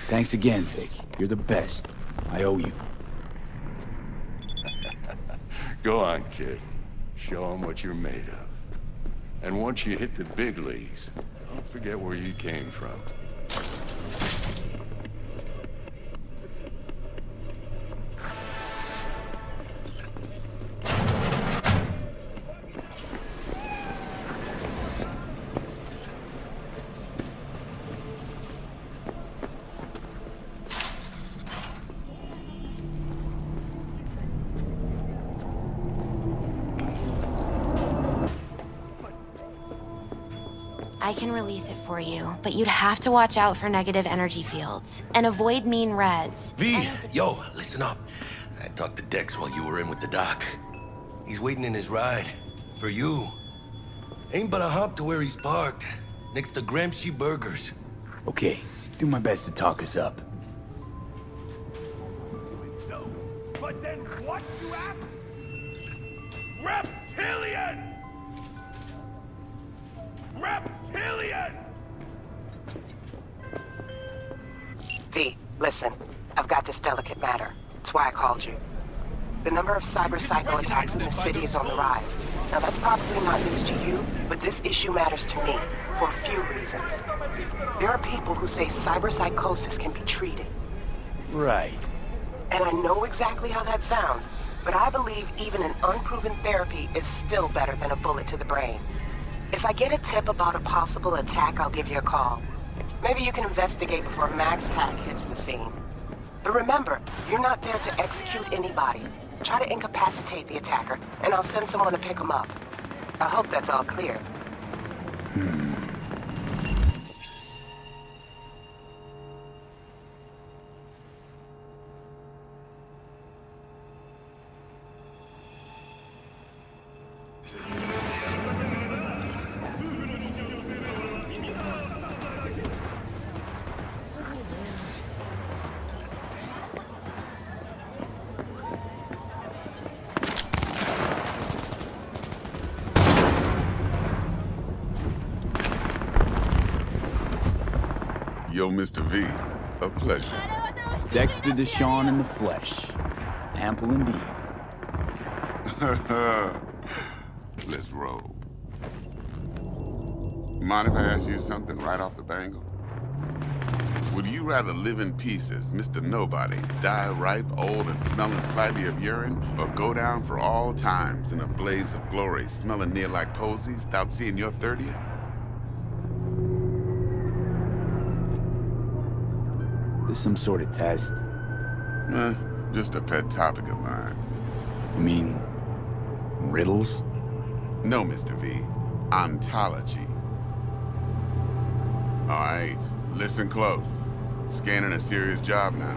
Thanks again, Vic. You're the best. I owe you. Go on, kid. Show them what you're made of. And once you hit the big leagues, don't forget where you came from. I can release it for you, but you'd have to watch out for negative energy fields. And avoid mean reds. V, yo, listen up. I talked to Dex while you were in with the doc. He's waiting in his ride. For you. Ain't but a hop to where he's parked. Next to Gramsci Burgers. Okay, do my best to talk us up. No, but then what, you ask? Reptilian! Reptilian! V, listen. I've got this delicate matter. That's why I called you. The number of cyberpsycho attacks in the city is on the rise. Now that's probably not news to you, but this issue matters to me for a few reasons. There are people who say cyberpsychosis can be treated. Right. And I know exactly how that sounds, but I believe even an unproven therapy is still better than a bullet to the brain. If I get a tip about a possible attack, I'll give you a call. Maybe you can investigate before Max Tack hits the scene. But remember, you're not there to execute anybody. Try to incapacitate the attacker, and I'll send someone to pick him up. I hope that's all clear. Yo, Mr. V, a pleasure. Dexter Deshawn in the flesh. Ample indeed. Let's roll. Mind if I ask you something right off the bangle? Would you rather live in peace as Mr. Nobody, die ripe, old, and smelling slightly of urine, or go down for all times in a blaze of glory, smelling near like posies, without seeing your 30th? This some sort of test? Just a pet topic of mine. You mean... riddles? No, Mr. V. Ontology. All right, listen close. Scanning a serious job now.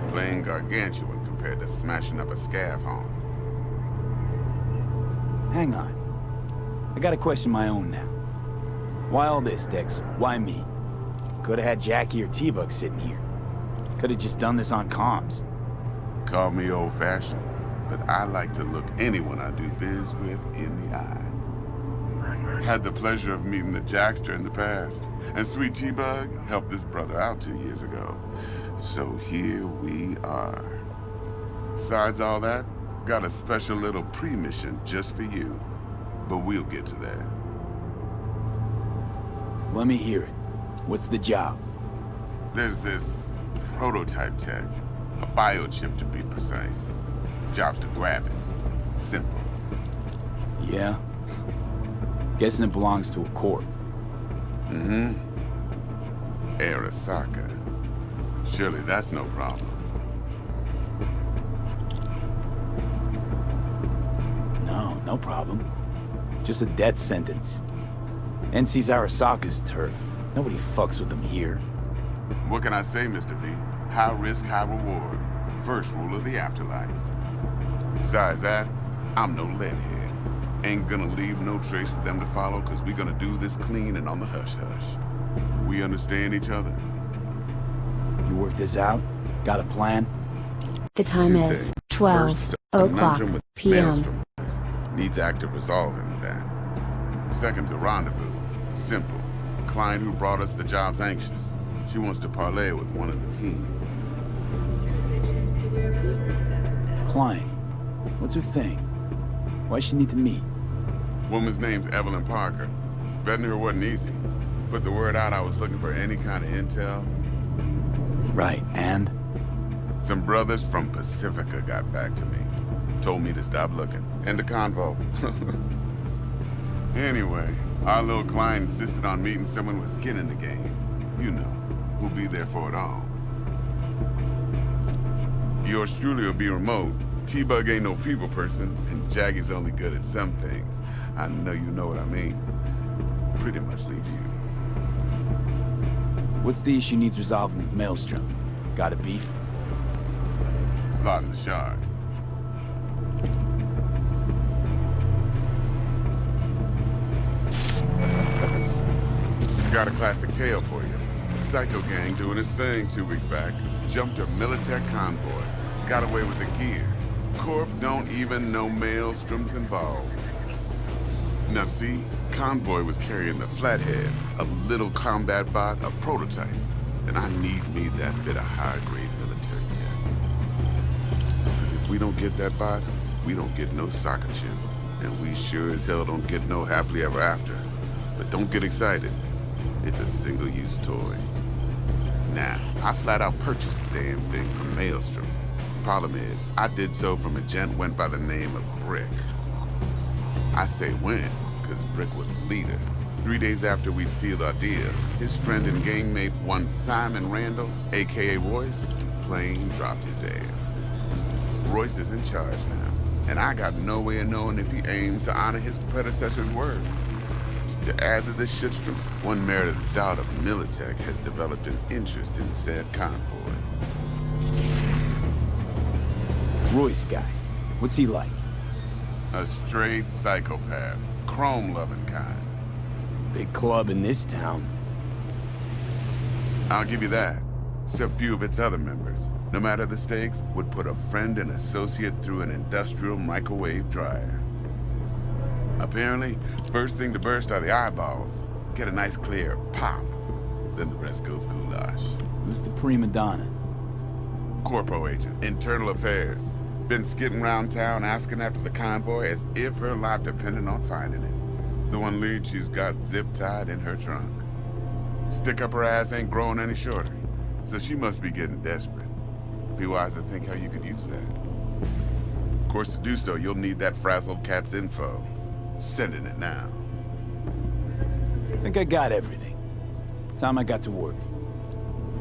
Playing gargantuan compared to smashing up a scav home. Hang on. I gotta question my own now. Why all this, Dex? Why me? Could've had Jackie or T-Bug sitting here. Could've just done this on comms. Call me old-fashioned, but I like to look anyone I do biz with in the eye. Had the pleasure of meeting the Jackster in the past, and sweet T-Bug helped this brother out 2 years ago. So here we are. Besides all that, got a special little pre-mission just for you. But we'll get to that. Let me hear it. What's the job? There's this prototype tech, a biochip to be precise. Job's to grab it. Simple. Yeah? Guessing it belongs to a corp. Mm-hmm. Arasaka. Surely that's no problem. No problem. Just a death sentence. NC's Arasaka's turf. Nobody fucks with them here. What can I say, Mr. V? High risk, high reward. First rule of the afterlife. Besides that, I'm no leadhead. Ain't gonna leave no trace for them to follow, cause we gonna do this clean and on the hush-hush. We understand each other. You work this out? Got a plan? The time Two is things. 12 First, o'clock conundrum with p.m. Maelstrom needs active resolving that. Second, the rendezvous. Simple. Client who brought us the job's anxious. She wants to parlay with one of the team. Client. What's her thing? Why's she need to meet? Woman's name's Evelyn Parker. Vetting her wasn't easy. Put the word out I was looking for any kind of intel. Right, and? Some brothers from Pacifica got back to me. Told me to stop looking. End of convo. Anyway, our little client insisted on meeting someone with skin in the game. You know, who'll be there for it all. Yours truly will be remote. T-Bug ain't no people person, and Jaggy's only good at some things. I know you know what I mean. Pretty much leave you. What's the issue needs resolving with Maelstrom? Got a beef? Slot in the shard. Got a classic tale for you. Psycho gang doing his thing 2 weeks back. Jumped a Militech convoy. Got away with the gear. Corp don't even know Maelstrom's involved. Now see, convoy was carrying the Flathead, a little combat bot, a prototype. And I need me that bit of high-grade military tech. Because if we don't get that bot, we don't get no soccer chip. And we sure as hell don't get no happily ever after. But don't get excited. It's a single-use toy. Now, I flat out purchased the damn thing from Maelstrom. Problem is, I did so from a gent went by the name of Brick. I say when, because Brick was the leader. 3 days after we'd sealed our deal, his friend and gangmate, one Simon Randall, aka Royce, plain dropped his ass. Royce is in charge now, and I got no way of knowing if he aims to honor his predecessor's word. To add to this shitstorm, one Meredith Stout of Militech has developed an interest in said convoy. Royce guy. What's he like? A straight psychopath, chrome-loving kind. Big club in this town. I'll give you that. Except few of its other members, no matter the stakes, would put a friend and associate through an industrial microwave dryer. Apparently, first thing to burst are the eyeballs. Get a nice clear pop. Then the rest goes goulash. Who's the prima donna? Corpo agent, internal affairs. Been skidding around town asking after the convoy as if her life depended on finding it. The one lead she's got zip-tied in her trunk. Stick up her ass ain't growing any shorter, so she must be getting desperate. Be wise to think how you could use that. Of course, to do so, you'll need that frazzled cat's info. Sending it now. I think I got everything. Time I got to work.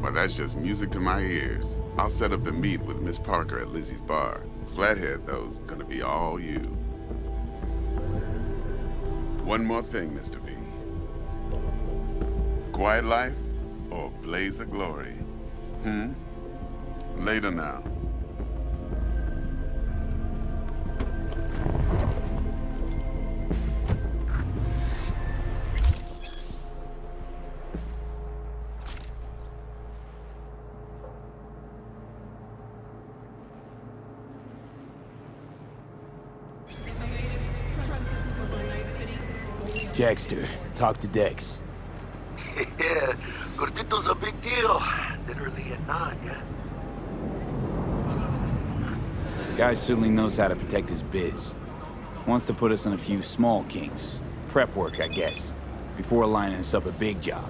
Well, that's just music to my ears. I'll set up the meet with Miss Parker at Lizzie's bar. Flathead, though's gonna be all you. One more thing, Mr. V. Quiet life or blaze of glory? Later now. Jackster, talk to Dex. Yeah, Gordito's a big deal. Literally a nod, yeah. Guy certainly knows how to protect his biz. Wants to put us on a few small kinks. Prep work, I guess. Before lining us up a big job.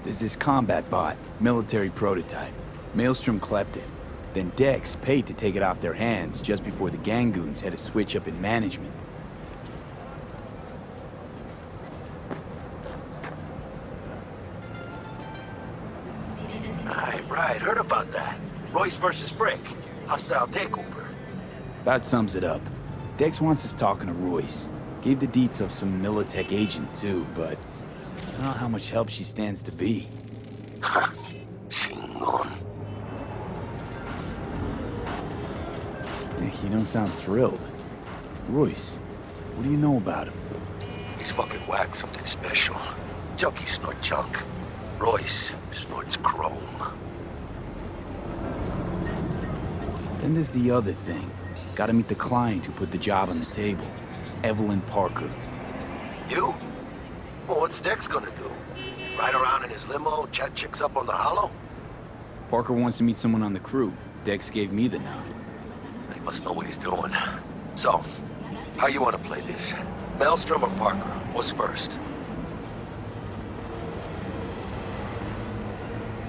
There's this combat bot, military prototype. Maelstrom clept it. Then Dex paid to take it off their hands just before the Gangoons had a switch up in management. Right, heard about that. Royce versus Brick. Hostile takeover. About sums it up. Dex wants us talking to Royce. Gave the deets of some Militech agent too, but I don't know how much help she stands to be. Ha! Chingon. You don't sound thrilled. Royce, what do you know about him? He's fucking whack, something special. Junkies snort junk. Royce snorts chrome. Then there's the other thing. Gotta meet the client who put the job on the table. Evelyn Parker. You? Well, what's Dex gonna do? Ride around in his limo, chat chicks up on the hollow? Parker wants to meet someone on the crew. Dex gave me the nod. He must know what he's doing. So, how you want to play this? Maelstrom or Parker? What's first?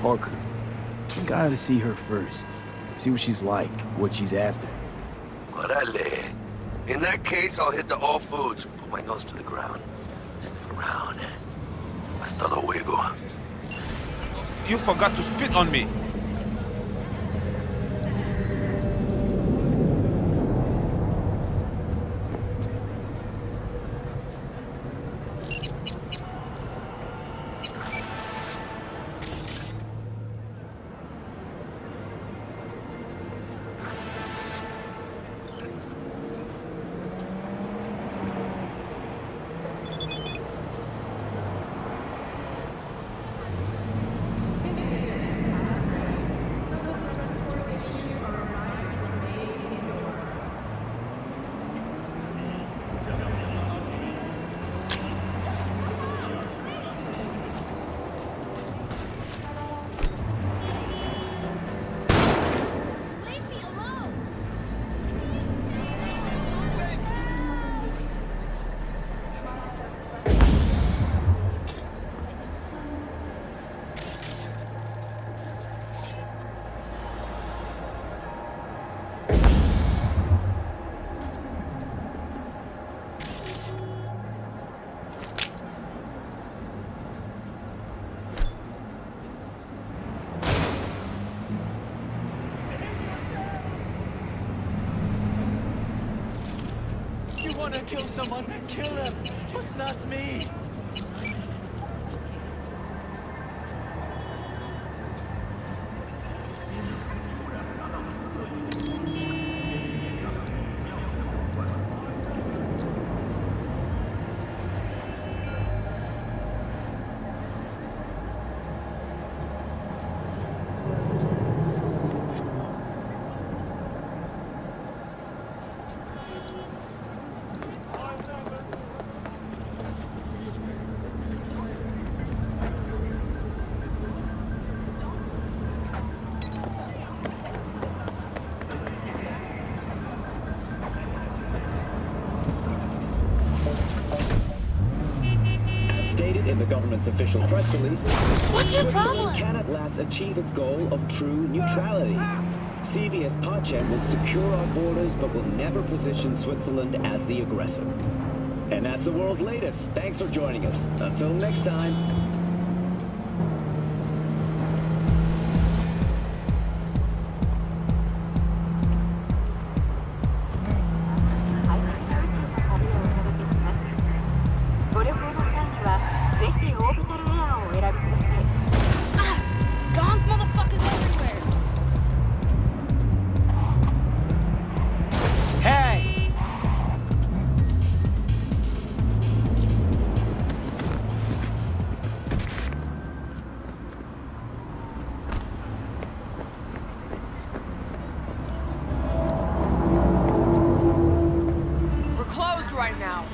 Parker. I gotta see her first. See what she's like, what she's after. Orale. In that case, I'll hit the all foods. Put my nose to the ground. Sniff around. Hasta luego. You forgot to spit on me. wanna kill someone, kill them, but not me. In the government's official press release, What's your problem? can at last achieve its goal of true neutrality. CVS Pacem will secure our borders but will never position Switzerland as the aggressor. And that's the world's latest. Thanks for joining us. Until next time. Gonk motherfuckers everywhere. Hey! We're closed right now.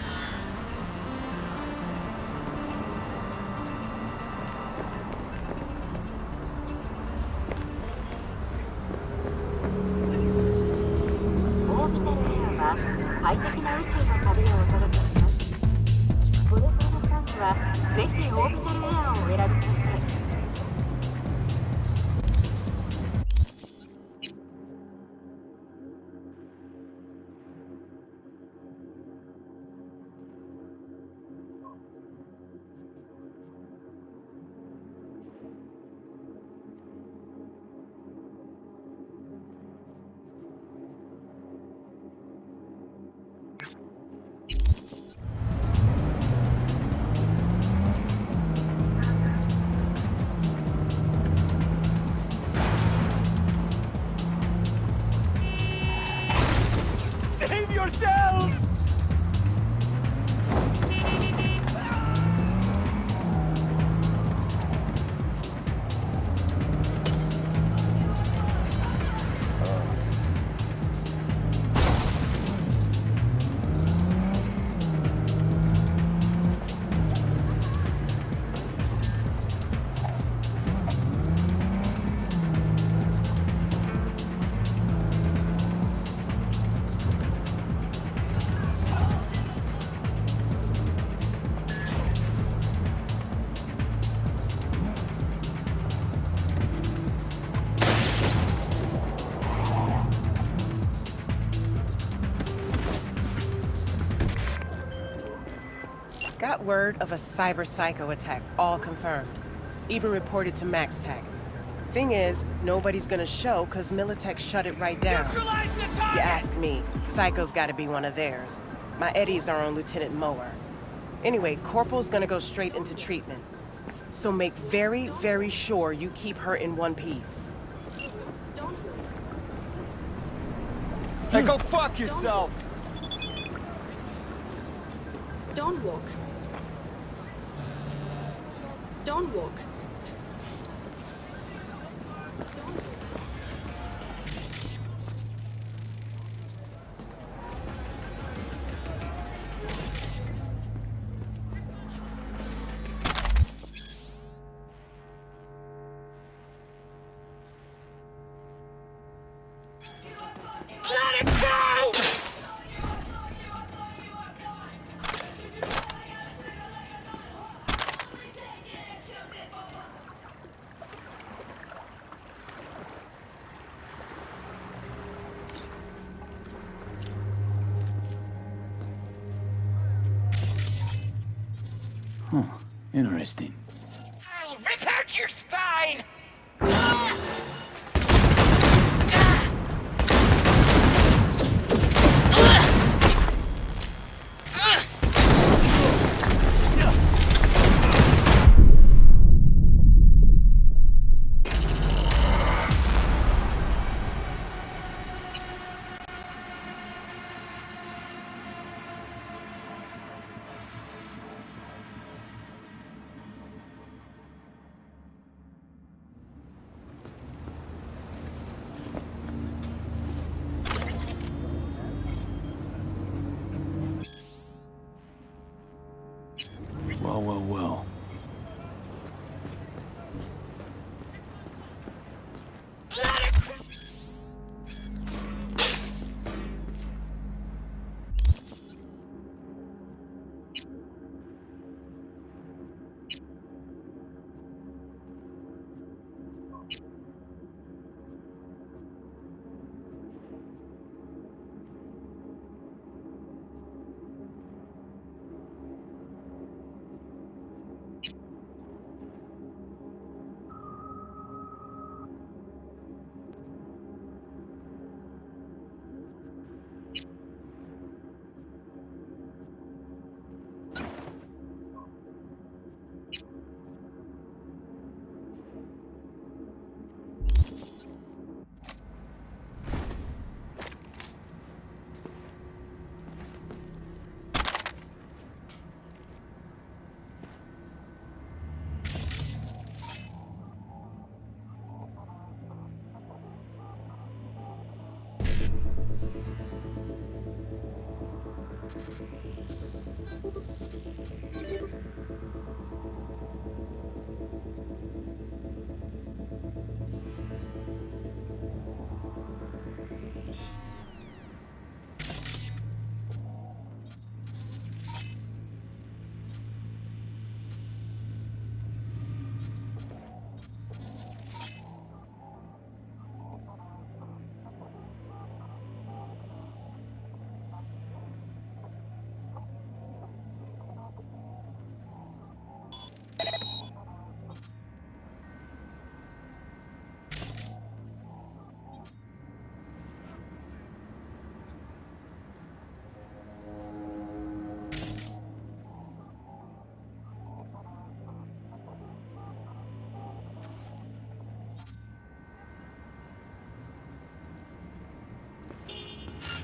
Save yourselves! Got word of a cyberpsycho attack, all confirmed. Even reported to MaxTech. Thing is, nobody's gonna show because Militech shut it right down. Neutralize the You target! ask me, Psycho's gotta be one of theirs. My Eddies are on Lieutenant Mower. Anyway, Corporal's gonna go straight into treatment. So make very, very sure you keep her in one piece. Hey, go fuck yourself! Don't walk. Don't walk. Let it go! Huh. Interesting. I'll rip out your spine! Well, well, well.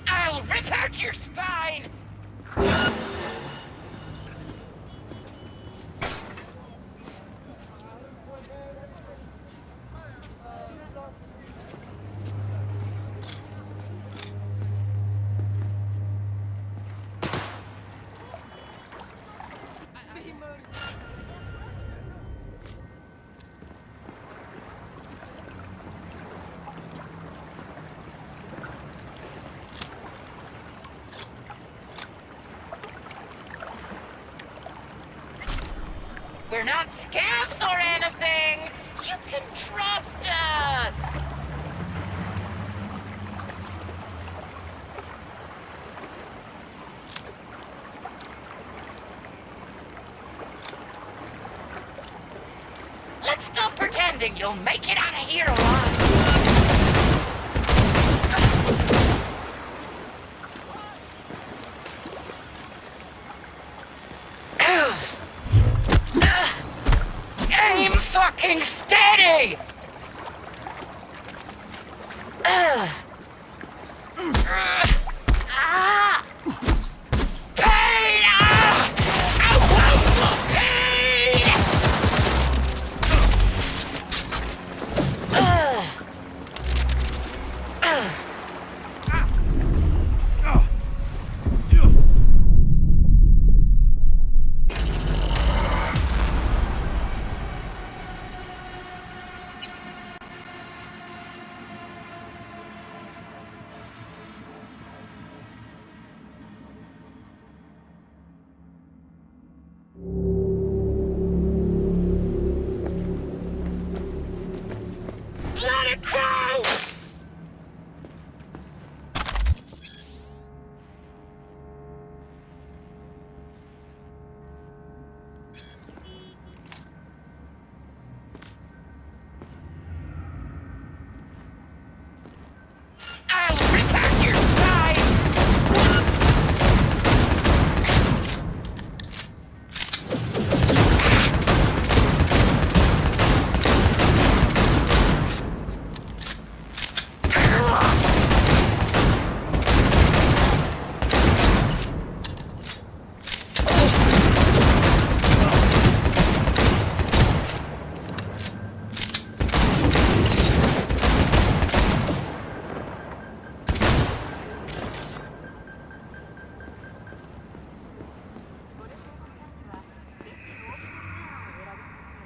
I'll rip out your spine! We're not scavs or anything! You can trust us! pretending you'll make it out of here alive. Aim fucking steady! Pain! I won't pain! Let it go! I'll rip out your spine!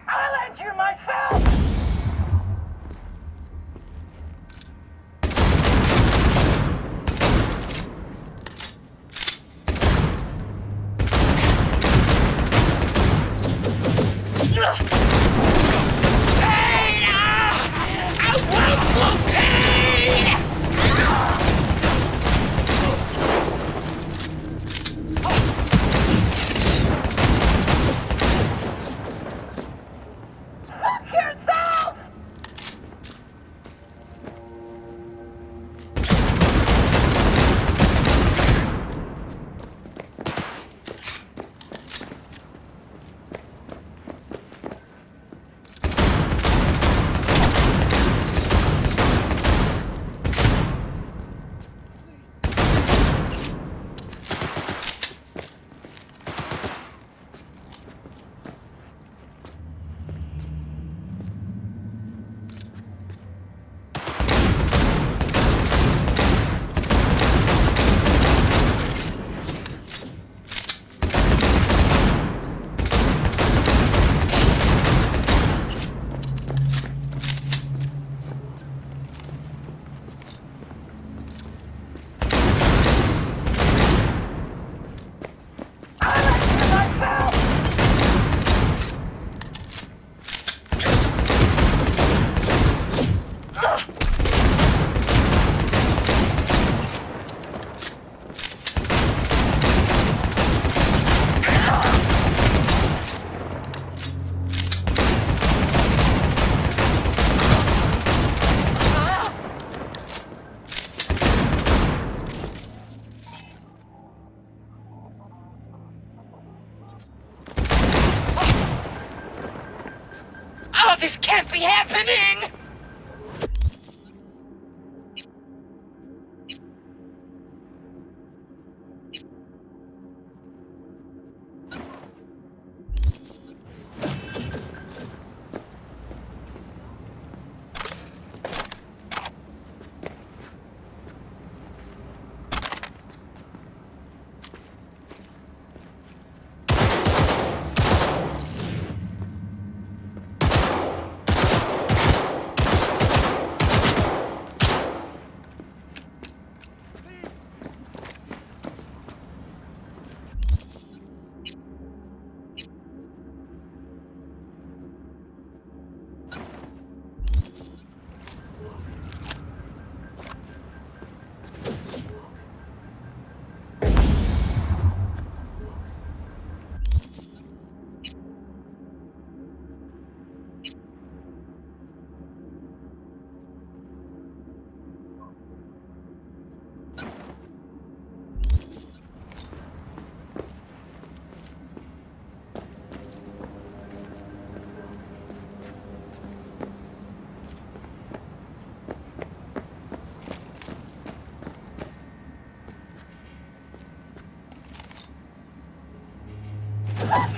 I'll end you myself! Pain! I won't pain! Fuck yourself! Oh, this can't be happening!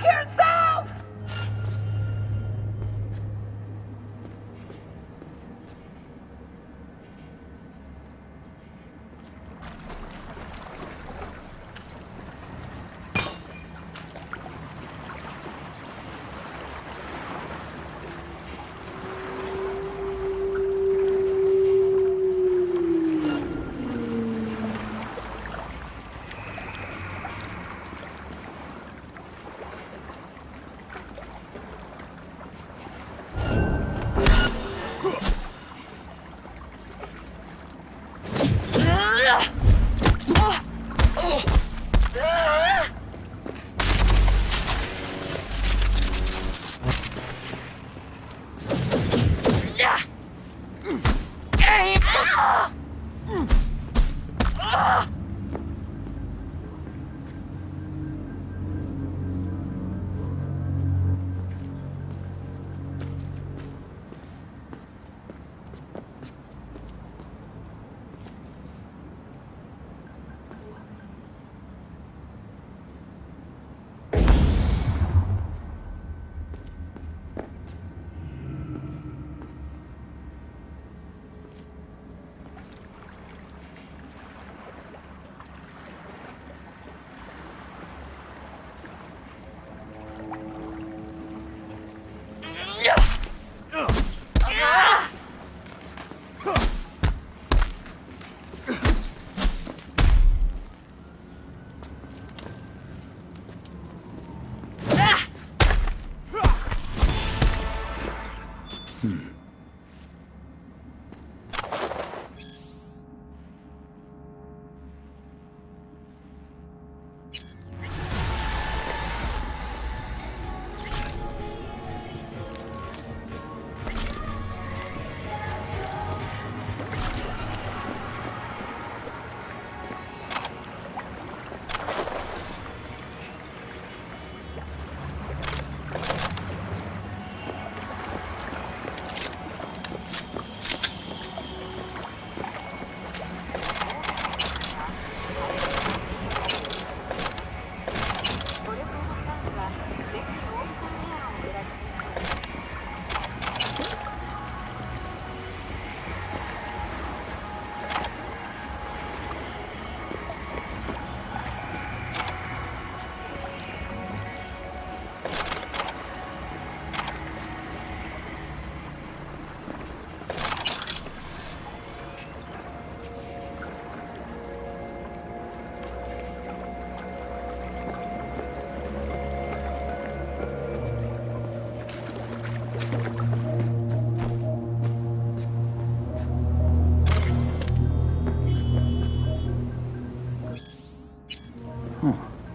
Yourself!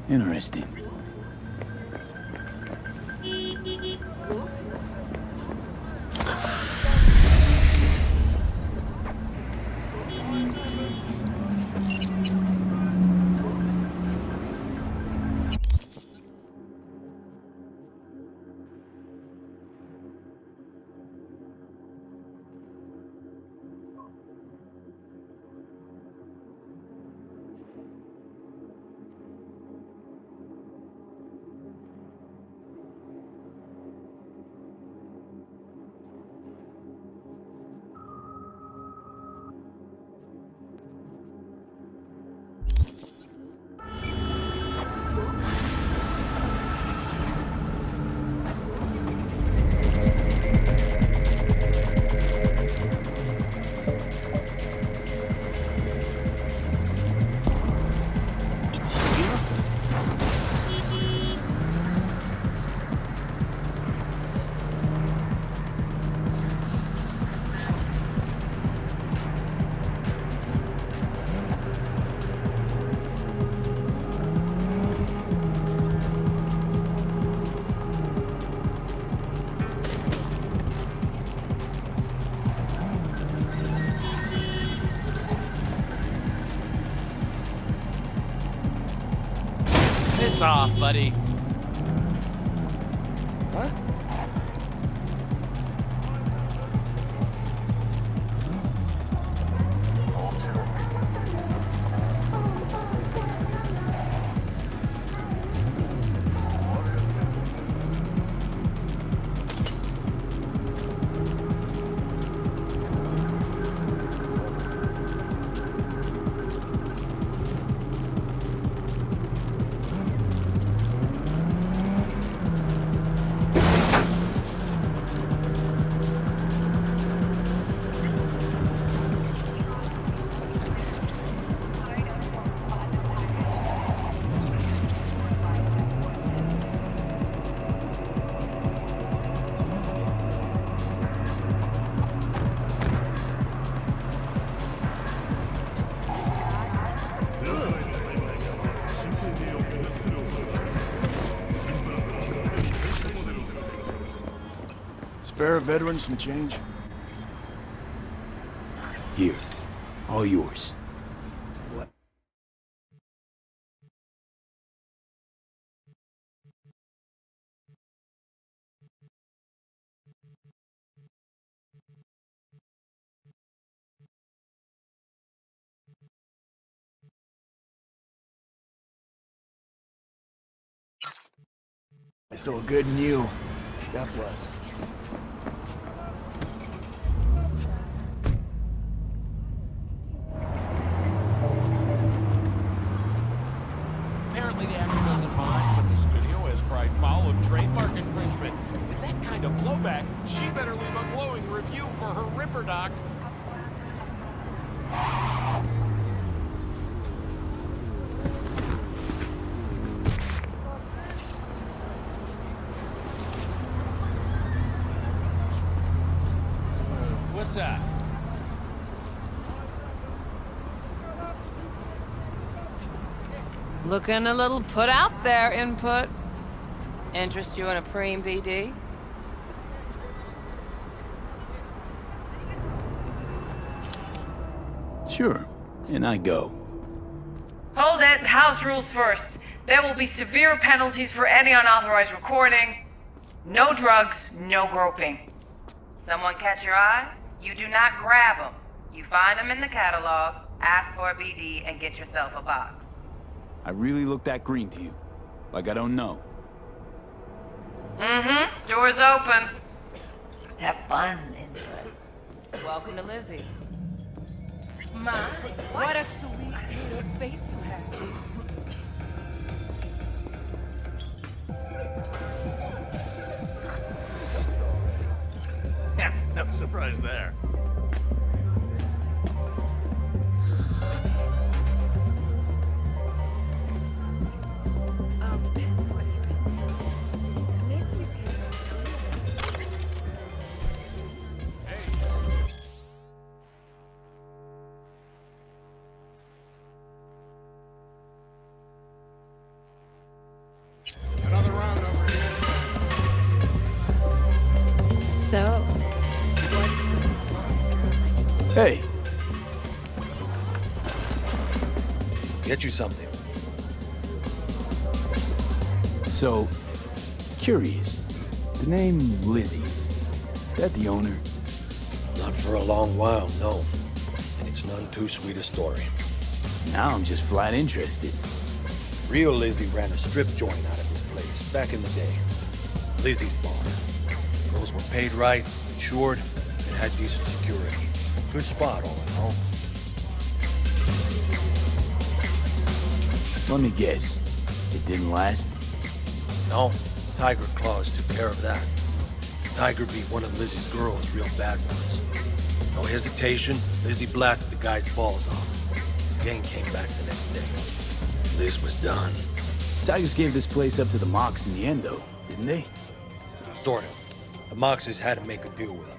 Interesting. off, buddy. Huh? Spare a veteran some change? Here. All yours. What? So good and you. God bless. Apparently the actor doesn't mind, but the studio has cried foul of trademark infringement. With that kind of blowback, she better leave a glowing review for her Ripper Doc. What's that? Looking a little put out there, Input. Interest you in a preem BD? Sure. And I go. Hold it. House rules first. There will be severe penalties for any unauthorized recording. No drugs, no groping. Someone catch your eye? You do not grab them. You find them in the catalog, ask for a BD, and get yourself a box. I really look that green to you. Like I don't know. Mm-hmm. Door's open. Have fun, Input. Welcome to Lizzie's. My, what a sweet little face you have. No surprise there. Another round over here. So, Hey. Get you something. So, curious. The name Lizzie's. Is that the owner? Not for a long while, no. And it's none too sweet a story. Now I'm just flat interested. Real Lizzie ran a strip joint out of this place back in the day. Lizzie's bar. Girls were paid right, insured, and had decent security. Good spot, all in all. Let me guess. It didn't last? No, Tiger Claws took care of that. Tiger beat one of Lizzie's girls real bad once. No hesitation, Lizzie blasted the guy's balls off. The gang came back the next day. Liz was done. Tigers gave this place up to the Mox in the end, though, didn't they? Sort of. The Moxes had to make a deal with them.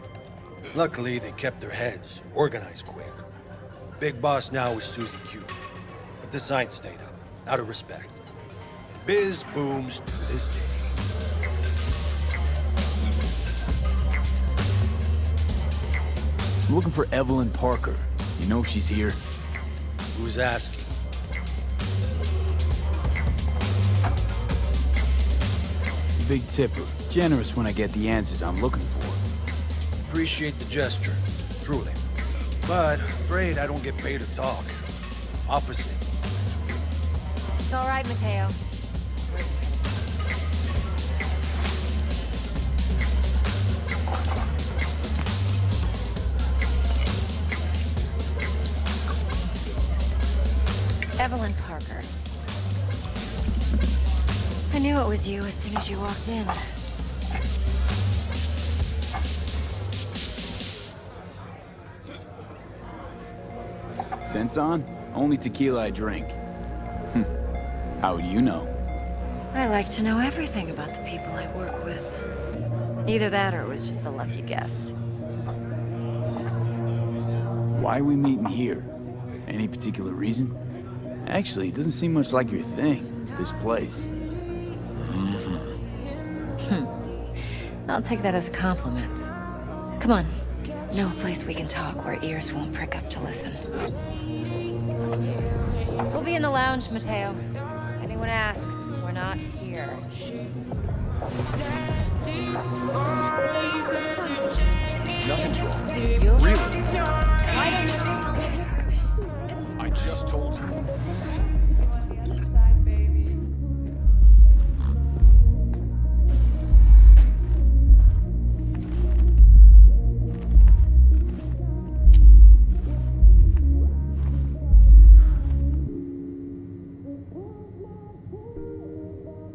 Luckily, they kept their heads, organized quick. Big boss now is Susie Q. But the sign stayed up, out of respect. Biz booms to this day. I'm looking for Evelyn Parker. You know if she's here? Who's asking? Big tipper. Generous when I get the answers I'm looking for. Appreciate the gesture, truly. But afraid I don't get paid to talk. Opposite. It's all right, Mateo. Evelyn Parker. I knew it was you as soon as you walked in. Sense on? Only tequila I drink. How would you know? I like to know everything about the people I work with. Either that or it was just a lucky guess. Why are we meeting here? Any particular reason? Actually, it doesn't seem much like your thing, this place. I'll take that as a compliment. Come on. Know a place we can talk where ears won't prick up to listen. We'll be in the lounge, Mateo. Anyone asks, we're not here. Nothing's wrong. You? Really? Why don't you come here? I just told you.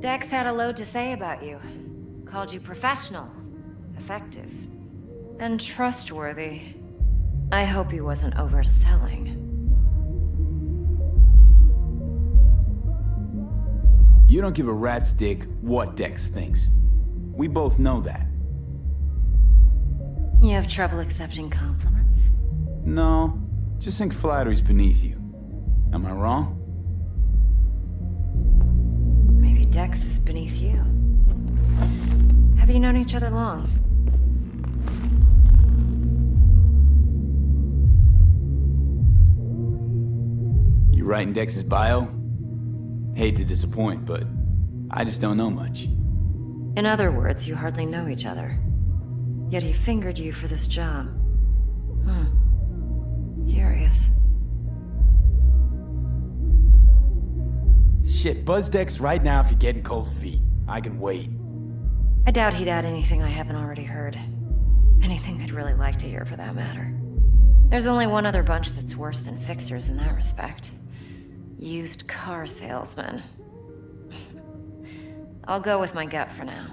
Dex had a load to say about you. Called you professional, effective, and trustworthy. I hope he wasn't overselling. You don't give a rat's dick what Dex thinks. We both know that. You have trouble accepting compliments? No, just think flattery's beneath you. Am I wrong? Maybe Dex is beneath you. Have you known each other long? You writing Dex's bio? Hate to disappoint, but I just don't know much. In other words, you hardly know each other. Yet he fingered you for this job. Curious. Shit, buzz Dex right now if you're getting cold feet. I can wait. I doubt he'd add anything I haven't already heard. Anything I'd really like to hear, for that matter. There's only one other bunch that's worse than fixers in that respect. Used car salesmen. I'll go with my gut for now.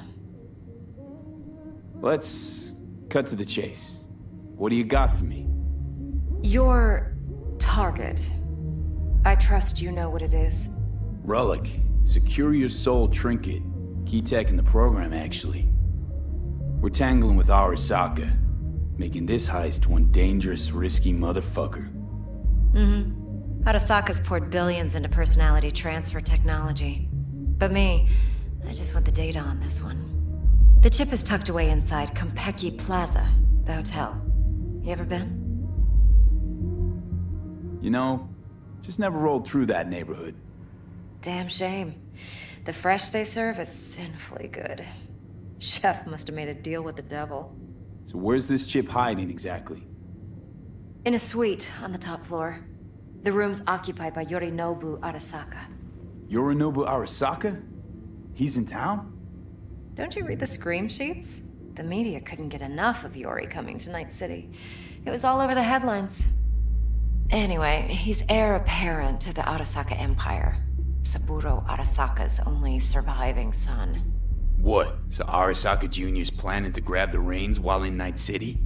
Let's cut to the chase. What do you got for me? Your target. I trust you know what it is. Relic. Secure your soul trinket. Key tech in the program, actually. We're tangling with Arasaka, making this heist one dangerous, risky motherfucker. Arasaka's poured billions into personality transfer technology. But me, I just want the data on this one. The chip is tucked away inside Kompeki Plaza, the hotel. You ever been? You know, just never rolled through that neighborhood. Damn shame. The fresh they serve is sinfully good. Chef must have made a deal with the devil. So where's this chip hiding exactly? In a suite on the top floor. The room's occupied by Yorinobu Arasaka. Yorinobu Arasaka? He's in town? Don't you read the scream sheets? The media couldn't get enough of Yori coming to Night City. It was all over the headlines. Anyway, he's heir apparent to the Arasaka Empire. Saburo Arasaka's only surviving son. What? So Arasaka Jr.'s planning to grab the reins while in Night City?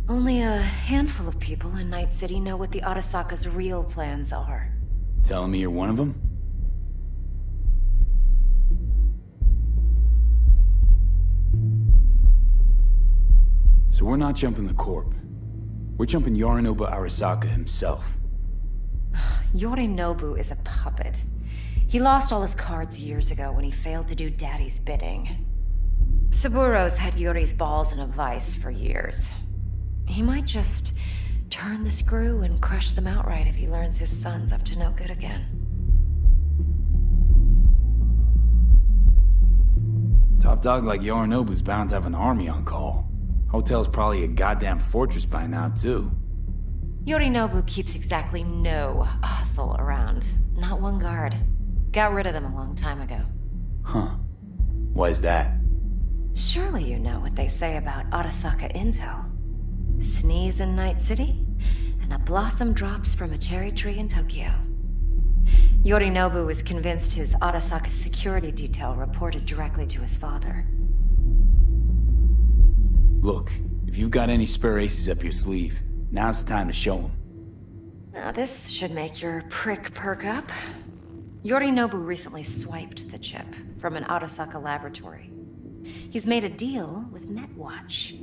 Only a handful of people in Night City know what the Arasaka's real plans are. Telling me you're one of them? So we're not jumping the Corp. We're jumping Yorinobu Arasaka himself. Yorinobu is a puppet. He lost all his cards years ago when he failed to do Daddy's bidding. Saburo's had Yori's balls in a vice for years. He might just turn the screw and crush them outright if he learns his son's up to no good again. Top dog like Yorinobu's bound to have an army on call. Hotel's probably a goddamn fortress by now, too. Yorinobu keeps exactly no hustle around. Not one guard. Got rid of them a long time ago. Huh. Why is that? Surely you know what they say about Arasaka intel. Sneeze in Night City, and a blossom drops from a cherry tree in Tokyo. Yorinobu was convinced his Arasaka security detail reported directly to his father. Look, if you've got any spare aces up your sleeve, now's the time to show them. Now this should make your prick perk up. Yorinobu recently swiped the chip from an Arasaka laboratory. He's made a deal with Netwatch.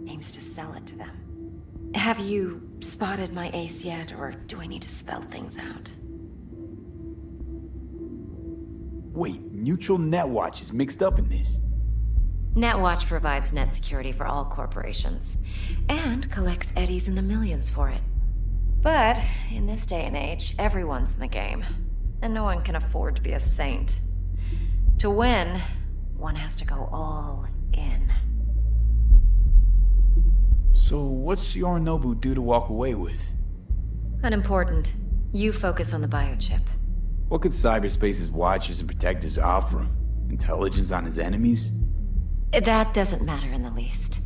Aims to sell it to them. Have you spotted my ace yet, or do I need to spell things out? Wait, Neutral Netwatch is mixed up in this. Netwatch provides net security for all corporations, and collects eddies in the millions for it. But in this day and age, everyone's in the game, and no one can afford to be a saint. To win, one has to go all in. So what's Yorinobu due to walk away with? Unimportant. You focus on the biochip. What could cyberspace's watchers and protectors offer him? Intelligence on his enemies? That doesn't matter in the least.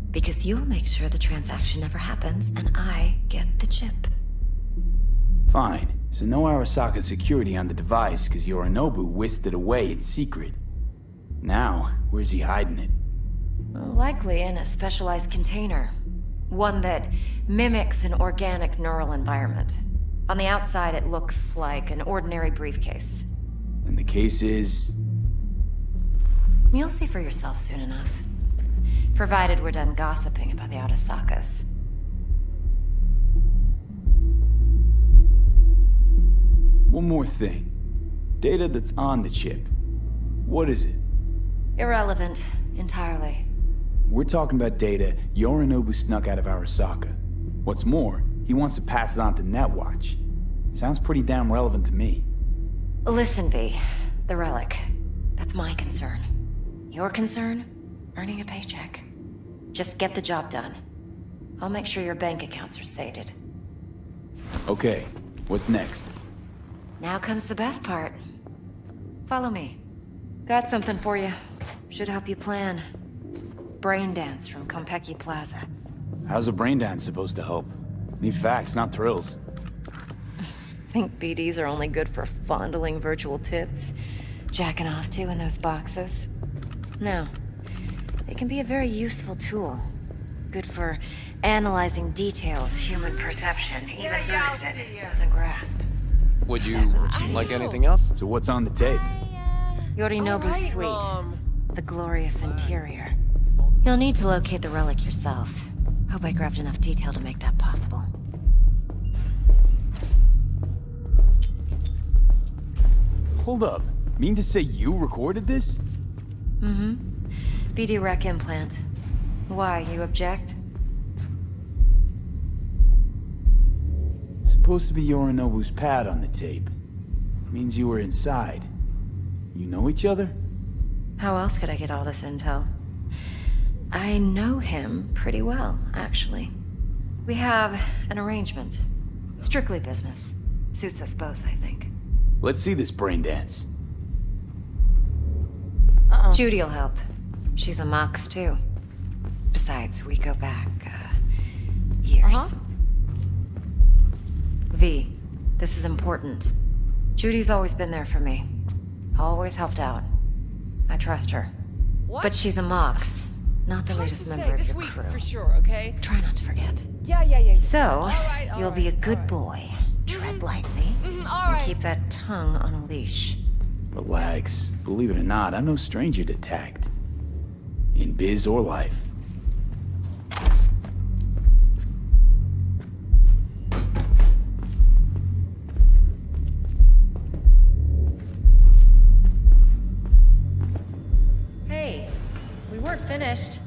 Because you'll make sure the transaction never happens, and I get the chip. Fine. So no Arasaka security on the device, because Yorinobu whisked it away in secret. Now, where's he hiding it? Likely in a specialized container. One that mimics an organic neural environment. On the outside, it looks like an ordinary briefcase. And the case is... You'll see for yourself soon enough. Provided we're done gossiping about the Arasakas. One more thing. Data that's on the chip. What is it? Irrelevant. Entirely. We're talking about data Yorinobu snuck out of Arasaka. What's more, he wants to pass it on to Netwatch. Sounds pretty damn relevant to me. Listen, V. The relic. That's my concern. Your concern? Earning a paycheck. Just get the job done. I'll make sure your bank accounts are sated. Okay, what's next? Now comes the best part. Follow me. Got something for you. Should help you plan. Brain dance from Konpeki Plaza. How's a brain dance supposed to help? Need facts, not thrills. Think BDs are only good for fondling virtual tits? Jacking off to in those boxes? No. They can be a very useful tool. Good for analyzing details human perception, even boosted, doesn't grasp. Would you like anything else? So what's on the tape? Yorinobu's suite. The glorious interior. You'll need to locate the relic yourself. Hope I grabbed enough detail to make that possible. Hold up. Mean to say you recorded this? Mm-hmm. BD rec implant. Why, you object? Supposed to be Yorinobu's pad on the tape. Means you were inside. You know each other? How else could I get all this intel? I know him pretty well, actually. We have an arrangement. Strictly business. Suits us both, I think. Let's see this brain dance. Judy'll help. She's a Mox, too. Besides, we go back, years. V, this is important. Judy's always been there for me. Always helped out. I trust her. What? But she's a Mox, not the latest member of your crew. For sure, okay? Try not to forget. Yeah. So, you'll be a good boy. Tread lightly, and keep that tongue on a leash. Relax. Believe it or not, I'm no stranger to tact. In biz or life. Hey, we weren't finished.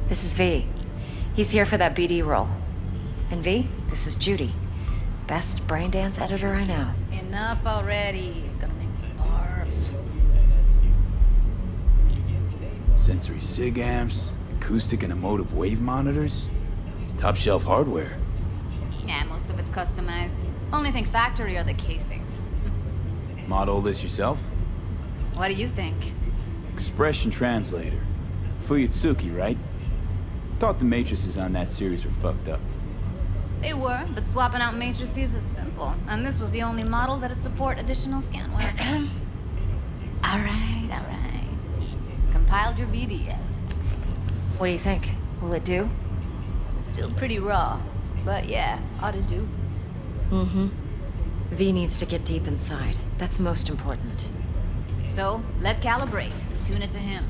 This is V. He's here for that BD role. And V, this is Judy. Best braindance editor I know. Enough already. You're gonna make me barf. Sensory sig amps, acoustic and emotive wave monitors. It's top shelf hardware. Yeah, most of it's customized. Only thing factory are the casings. Model this yourself? What do you think? Expression translator. Fuyutsuki, right? Thought the matrices on that series were fucked up. They were, but swapping out matrices is simple. And this was the only model that'd support additional scanware. Alright. Compiled your BDF. What do you think? Will it do? Still pretty raw, but yeah, ought to do. Mm-hmm. V needs to get deep inside. That's most important. So, let's calibrate. Tune it to him.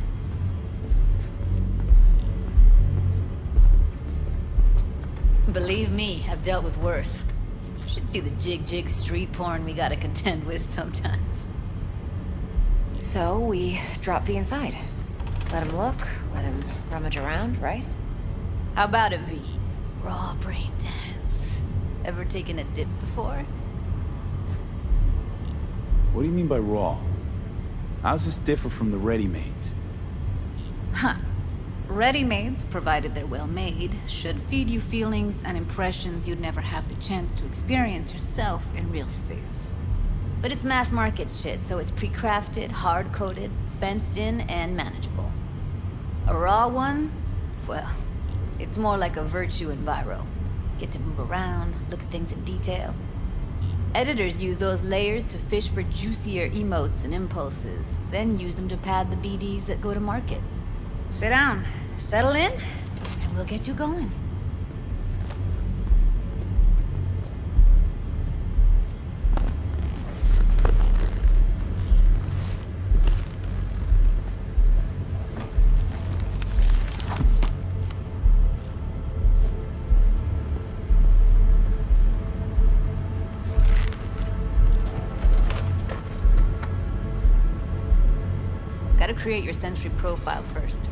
Believe me, I've dealt with worse. Should see the jig street porn we gotta contend with sometimes. So, we drop V inside. Let him look, let him rummage around, right? How about it, V? Raw brain dance. Ever taken a dip before? What do you mean by raw? How's this differ from the ready-mades? Huh. Ready-mades, provided they're well made, should feed you feelings and impressions you'd never have the chance to experience yourself in real space. But it's mass market shit, so it's pre-crafted, hard-coded, fenced in, and manageable. A raw one? Well, it's more like a virtue enviro. Get to move around, look at things in detail. Editors use those layers to fish for juicier emotes and impulses, then use them to pad the BDs that go to market. Sit down, settle in, and we'll get you going. Gotta create your sensory profile first.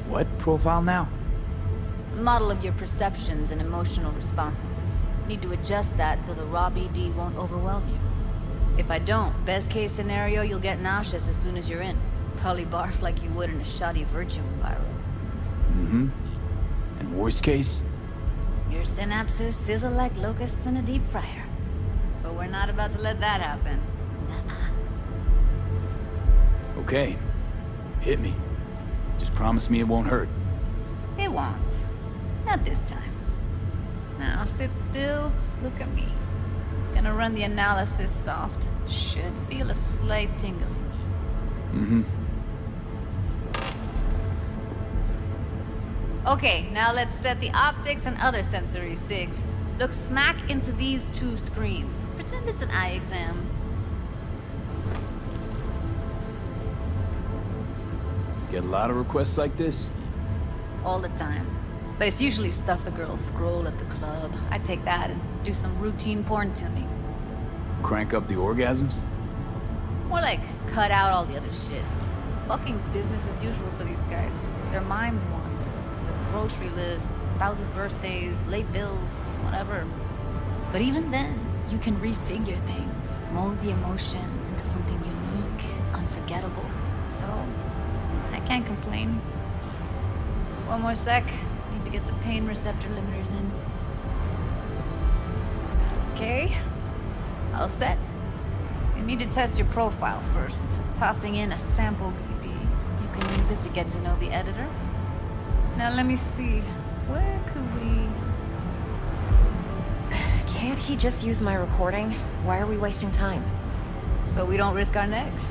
What profile now? Model of your perceptions and emotional responses. Need to adjust that so the raw BD won't overwhelm you. If I don't, best case scenario, you'll get nauseous as soon as you're in. Probably barf like you would in a shoddy virtue environment. Mm-hmm. And worst case? Your synapses sizzle like locusts in a deep fryer. But we're not about to let that happen. Nuh-uh. Okay. Hit me. Just promise me it won't hurt. It won't. Not this time. Now sit still, look at me. Gonna run the analysis soft. Should feel a slight tingling. Mm-hmm. Okay, now let's set the optics and other sensory sigs. Look smack into these two screens. Pretend it's an eye exam. Get a lot of requests like this? All the time. But it's usually stuff the girls scroll at the club. I take that and do some routine porn tuning. Crank up the orgasms? More like cut out all the other shit. Fucking's business as usual for these guys. Their minds wander to grocery lists, spouses' birthdays, late bills, whatever. But even then, you can refigure things, mold the emotions into something unique, unforgettable. So, I can't complain. One more sec. Need to get the pain receptor limiters in. Okay. All set. You need to test your profile first. Tossing in a sample BD. You can use it to get to know the editor. Now let me see. Where could we... Can't he just use my recording? Why are we wasting time? So we don't risk our necks.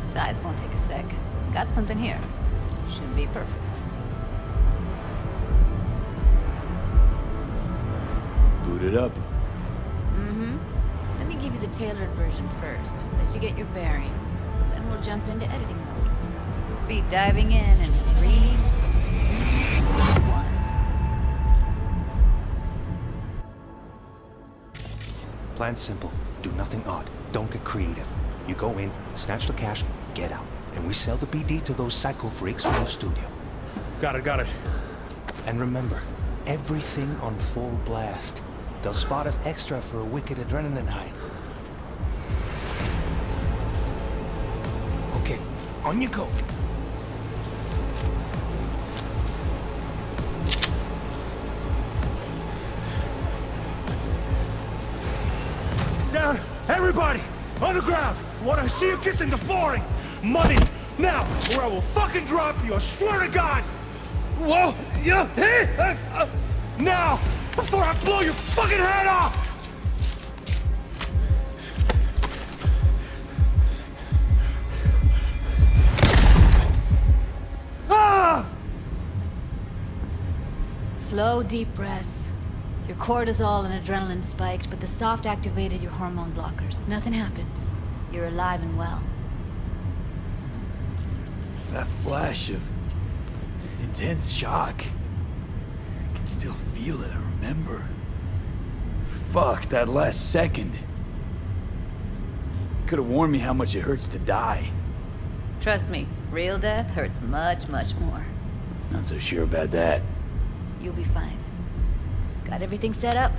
Besides, won't take a sec. Got something here. Should be perfect. Boot it up. Mm-hmm. Let me give you the tailored version first. Let you get your bearings. Then we'll jump into editing mode. Be diving in 3, 2, 1. Plan simple. Do nothing odd. Don't get creative. You go in, snatch the cash, get out. and we sell the BD to those psycho freaks from the studio. Got it. And remember, everything on full blast. They'll spot us extra for a wicked adrenaline high. Okay, on you go. Down! Everybody! On the ground! Want to see you kissing the flooring! Money! Now! Or I will fucking drop you! I swear to God! Whoa! Yeah! Hey! Now! Before I blow your fucking head off! Ah! Slow, deep breaths. Your cortisol and adrenaline spiked, but the soft activated your hormone blockers. Nothing happened. You're alive and well. That flash of intense shock. I can still feel it, I remember. Fuck, that last second. Could have warned me how much it hurts to die. Trust me, real death hurts much, much more. Not so sure about that. You'll be fine. Got everything set up?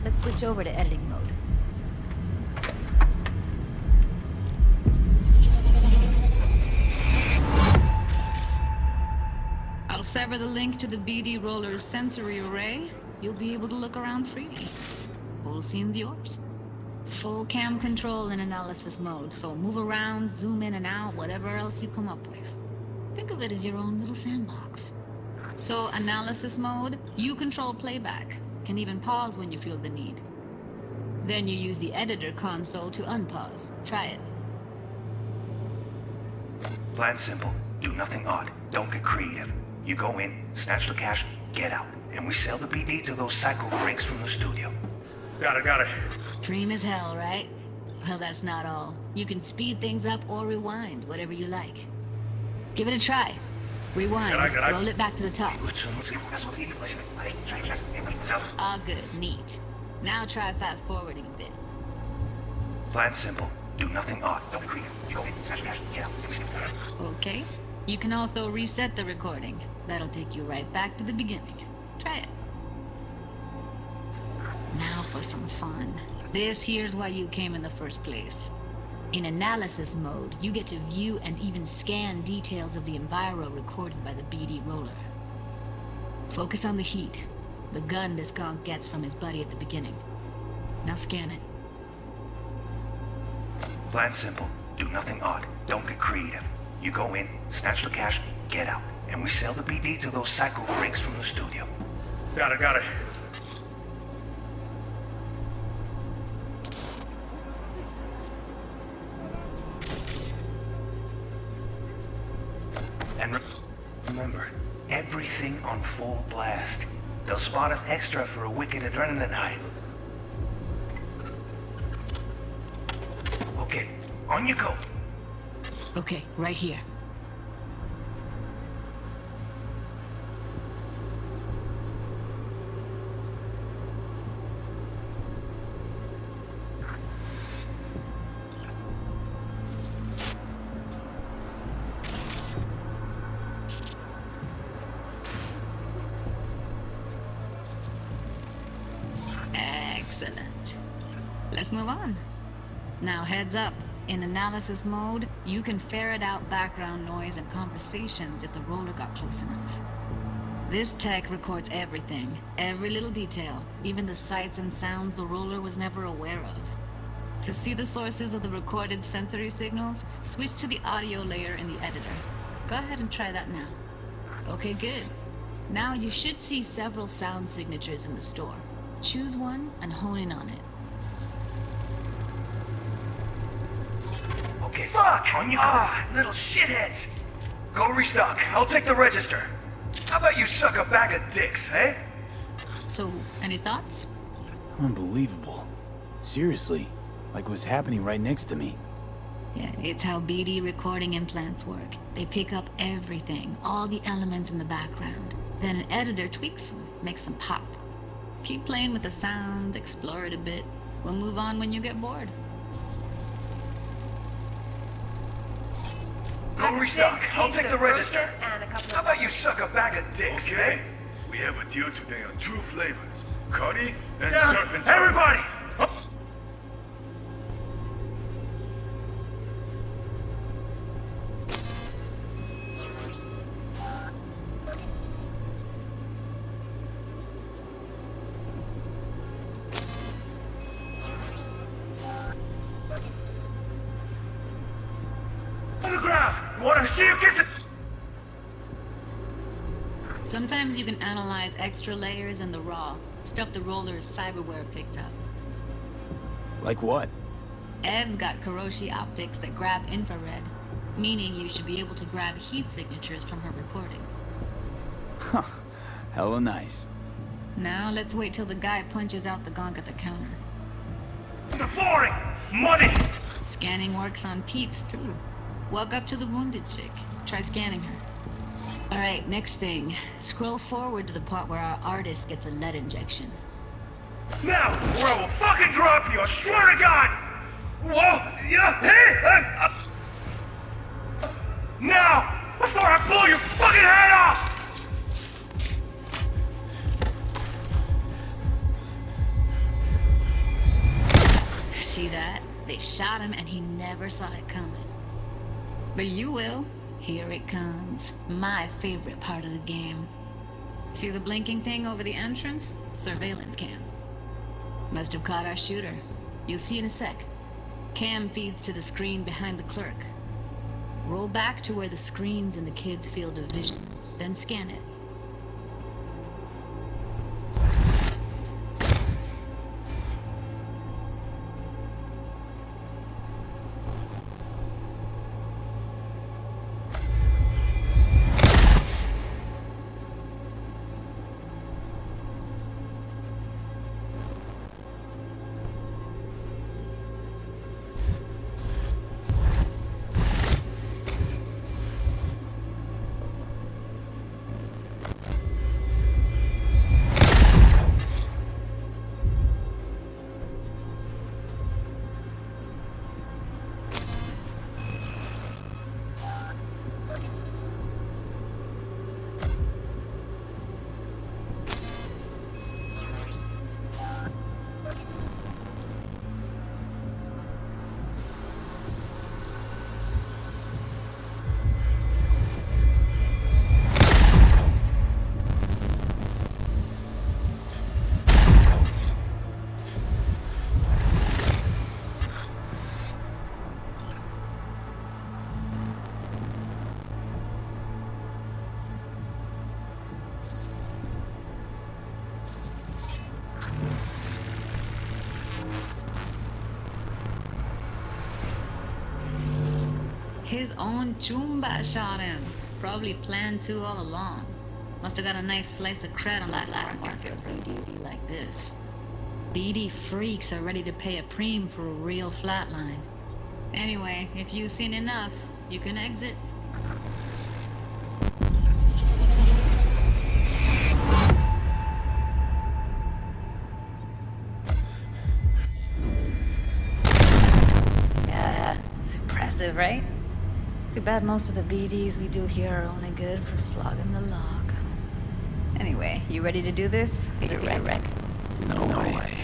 Let's switch over to editing mode. I'll sever the link to the BD Roller's sensory array. You'll be able to look around freely. Whole scene's yours. Full cam control in analysis mode, so move around, zoom in and out, whatever else you come up with. Think of it as your own little sandbox. So, analysis mode, you control playback. Can even pause when you feel the need. Then you use the editor console to unpause. Try it. Plan simple. Do nothing odd. Don't get creative. You go in, snatch the cash, get out. And we sell the BD to those psycho freaks from the studio. Got it. Dream as hell, right? Well, that's not all. You can speed things up or rewind, whatever you like. Give it a try. Rewind, roll it back to the top. All good, neat. Now try fast forwarding a bit. Plan simple. Do nothing odd. Don't be creative. You go in, snatch cash, get out. Okay. You can also reset the recording. That'll take you right back to the beginning. Try it. Now for some fun. This here's why you came in the first place. In analysis mode, you get to view and even scan details of the enviro recorded by the BD Roller. Focus on the heat, the gun this gonk gets from his buddy at the beginning. Now scan it. Plan simple. Do nothing odd. Don't get creative. You go in, snatch the cash, get out. And we sell the BD to those psycho freaks from the studio. Got it. And remember, everything on full blast. They'll spot us extra for a wicked adrenaline high. Okay, on you go. Okay, right here. Excellent. Let's move on. Now heads up. In analysis mode, you can ferret out background noise and conversations if the roller got close enough. This tech records everything, every little detail, even the sights and sounds the roller was never aware of. To see the sources of the recorded sensory signals, switch to the audio layer in the editor. Go ahead and try that now. Okay, good. Now you should see several sound signatures in the store. Choose one and hone in on it. Okay, fuck! On you go! Little shitheads! Go restock. I'll take the register. How about you suck a bag of dicks, eh? So, any thoughts? Unbelievable. Seriously, like it was happening right next to me. Yeah, it's how BD recording implants work. They pick up everything, all the elements in the background. Then an editor tweaks them, makes them pop. Keep playing with the sound, explore it a bit. We'll move on when you get bored. Go restock. I'll take the register. How about you suck a bag of dicks, okay? We have a deal today on 2 flavors. Cuddy and Yeah, surf and everybody! On the ground! Want to see you kiss it? Sometimes you can analyze extra layers in the raw. Stuff the roller's cyberware picked up. Like what? Ev's got Kiroshi optics that grab infrared, meaning you should be able to grab heat signatures from her recording. Huh. Hella nice. Now let's wait till the guy punches out the gong at the counter. The flooring! Money! Scanning works on peeps, too. Walk up to the wounded chick. Try scanning her. Alright, next thing. Scroll forward to the part where our artist gets a lead injection. Now, or I will fucking drop you, I swear to God! Whoa! Yeah! Hey! Now! Before I blow your fucking head off! See that? They shot him and he never saw it coming. But you will. Here it comes. My favorite part of the game. See the blinking thing over the entrance? Surveillance cam. Must have caught our shooter. You'll see in a sec. Cam feeds to the screen behind the clerk. Roll back to where the screen's in the kid's field of vision. Then scan it. His own Chumba shot him. Probably planned to all along. Must have got a nice slice of cred on that black market for a BD like this. BD freaks are ready to pay a preem for a real flatline. Anyway, if you've seen enough, you can exit. Yeah, it's impressive, right? It's too bad most of the BDs we do here are only good for flogging the log. Anyway, you ready to do this? Be right. No way.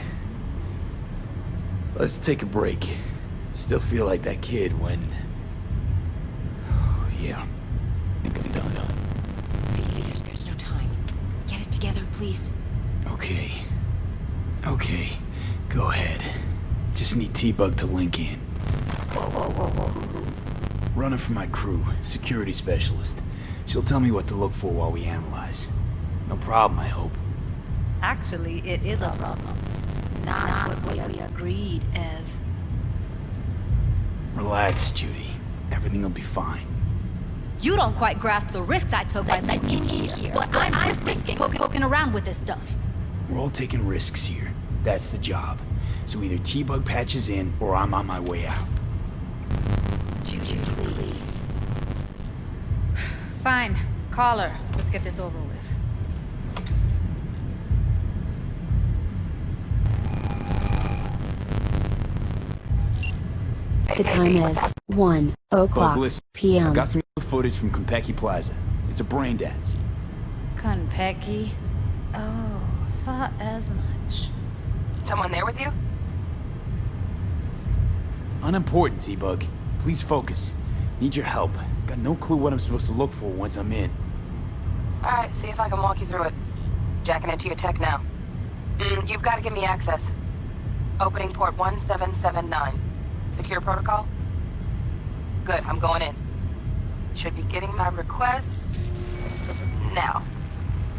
Let's take a break. Still feel like that kid when... Yeah. Done. There's no time. Get it together, please. Okay. Go ahead. Just need T-Bug to link in. Whoa. Running for my crew, security specialist. She'll tell me what to look for while we analyze. No problem, I hope. Actually, it is a problem. Not what we agreed, Ev. Relax, Judy. Everything will be fine. You don't quite grasp the risks I took by letting you in here. But I'm risking poking around with this stuff. We're all taking risks here. That's the job. So either T-Bug patches in, or I'm on my way out. Judy, please. Fine. Call her. Let's get this over with. The time is 1 o'clock listen, I p.m. got some footage from Konpeki Plaza. It's a brain dance. Konpeki? Oh, thought as much. Someone there with you? Unimportant, T-Bug. Please focus. Need your help. Got no clue what I'm supposed to look for once I'm in. Alright, see if I can walk you through it. Jacking into your tech now. You've got to give me access. Opening port 1779. Secure protocol? Good, I'm going in. Should be getting my request now.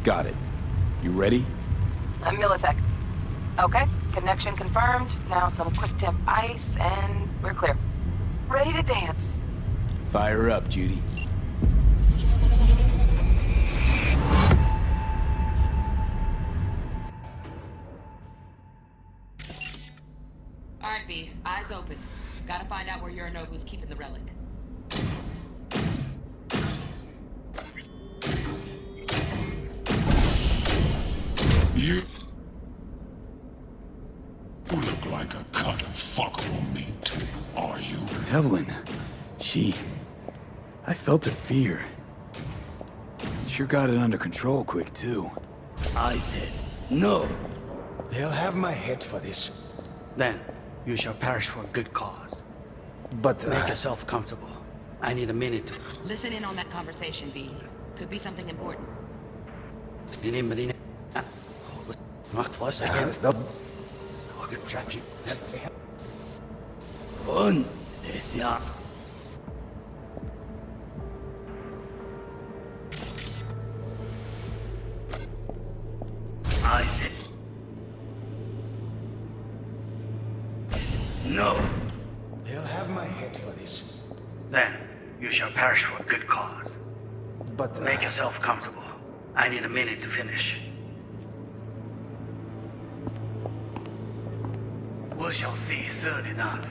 Got it. You ready? A millisec. Okay, connection confirmed. Now some quick temp ice, and we're clear. Ready to dance. Fire up, Judy. Alright, V. Eyes open. Gotta find out where Yorinobu's keeping the relic. You look like a cut of fuckable meat, are you? Evelyn. I felt her fear. Sure got it under control quick, too. I said, no. They'll have my head for this. Then, you shall perish for a good cause. But make yourself comfortable. I need a minute to... Listen in on that conversation, V. Could be something important. Wacht vast, again. I said... No. They'll have my head for this. Then, you shall perish for a good cause. But make yourself comfortable. I need a minute to finish. We shall see soon enough.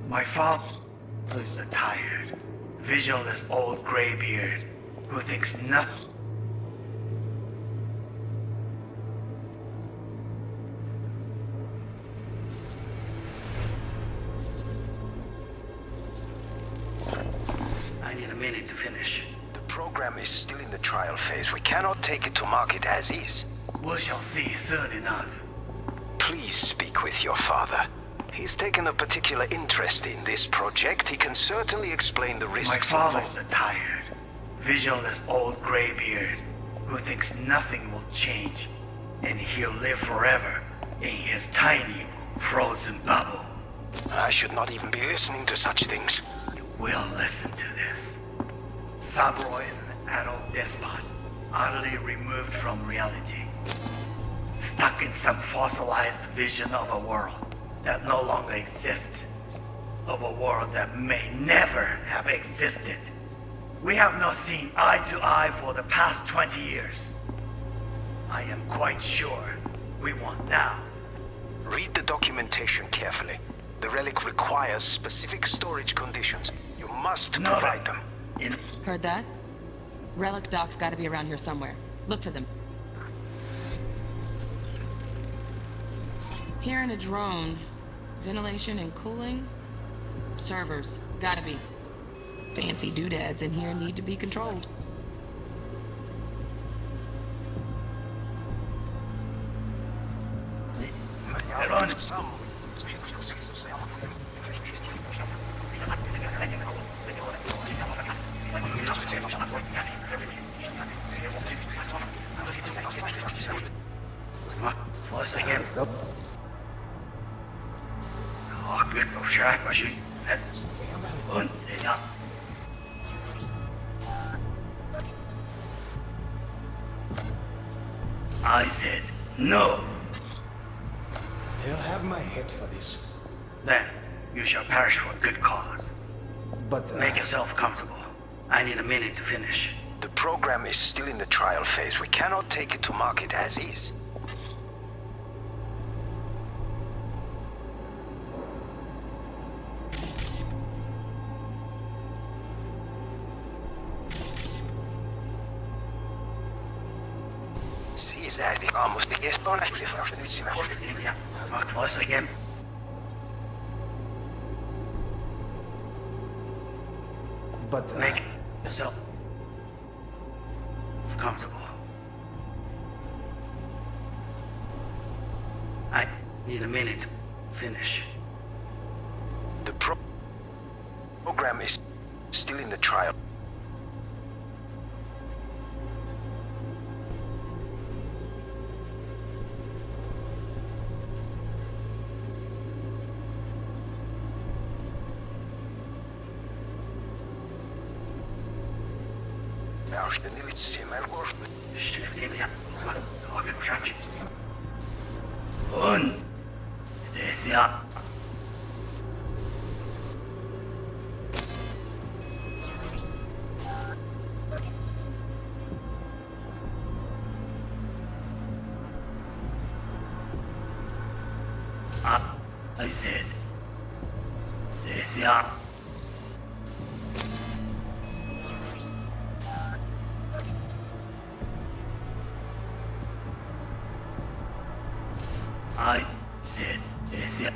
My father is a tired, visionless old graybeard who thinks nothing. I need a minute to finish. The program is still in the trial phase. We cannot take it to market as is. We shall see soon enough. Please speak with your father. He's taken a particular interest in this project. He can certainly explain the risks. My father's a tired, visionless old graybeard who thinks nothing will change, and he'll live forever in his tiny, frozen bubble. I should not even be listening to such things. We'll listen to this. Saburo is an adult despot, utterly removed from reality. Stuck in some fossilized vision of a world that no longer exists. Of a world that may never have existed. We have not seen eye to eye for the past 20 years. I am quite sure we want now. Read the documentation carefully. The relic requires specific storage conditions. You must provide them. Heard that? Relic docs gotta be around here somewhere. Look for them. Hearing a drone. Ventilation and cooling? Servers. Gotta be. Fancy doodads in here need to be controlled. Once again. Oh, good for shot machine. Und ja. I said no. They'll have my head for this. Then you shall perish for a good cause. But make yourself comfortable. I need a minute to finish. The program is still in the trial phase. We cannot take it to market as is. Exactly. Almost big yes, don't I? Macht was again. But, Make yourself comfortable. I need a minute to finish. The program is still in the trial. Und das ja. I said this ja. I said this yeah.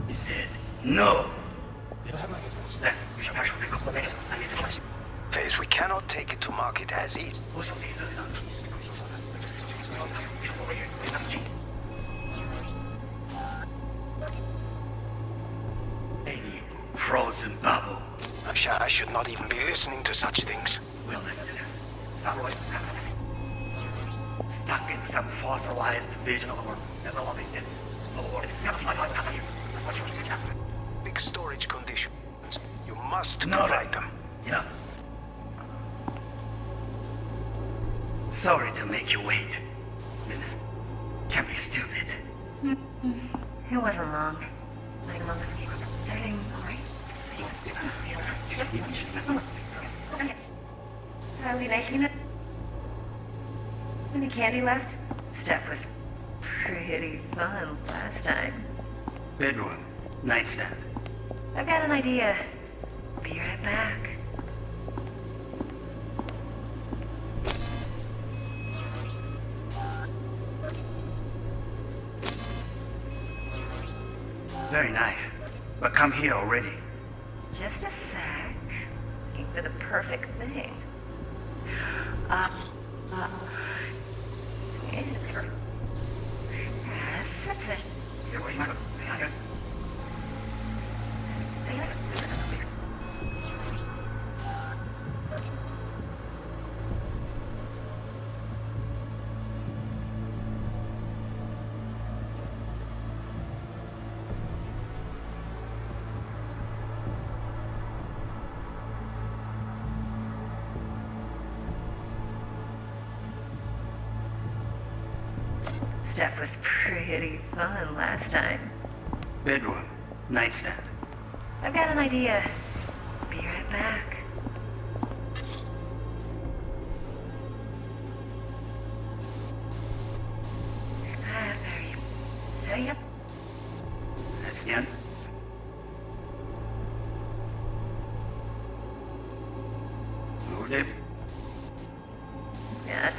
He said no. Phase, we cannot take it to market as is. Frozen bubble. I should not even be listening to such things. Well, listen to this. Samurai stuck in some fossilized division of our developing it. Big storage conditions. You must No, provide them. Yeah. Sorry to make you wait. Can't be stupid. It wasn't long. Like a month. Is everything alright? Are we making it? Any candy left? Stuff was pretty fun last time. Bedroom. Nightstand. I've got an idea. Be right back. Very nice. But come here already. Just a sec. Looking for the perfect thing. Stuff was pretty fun last time. Bedroom. Nightstand. I've got an idea. Be right back. That's it. Moved it. Yeah, that's...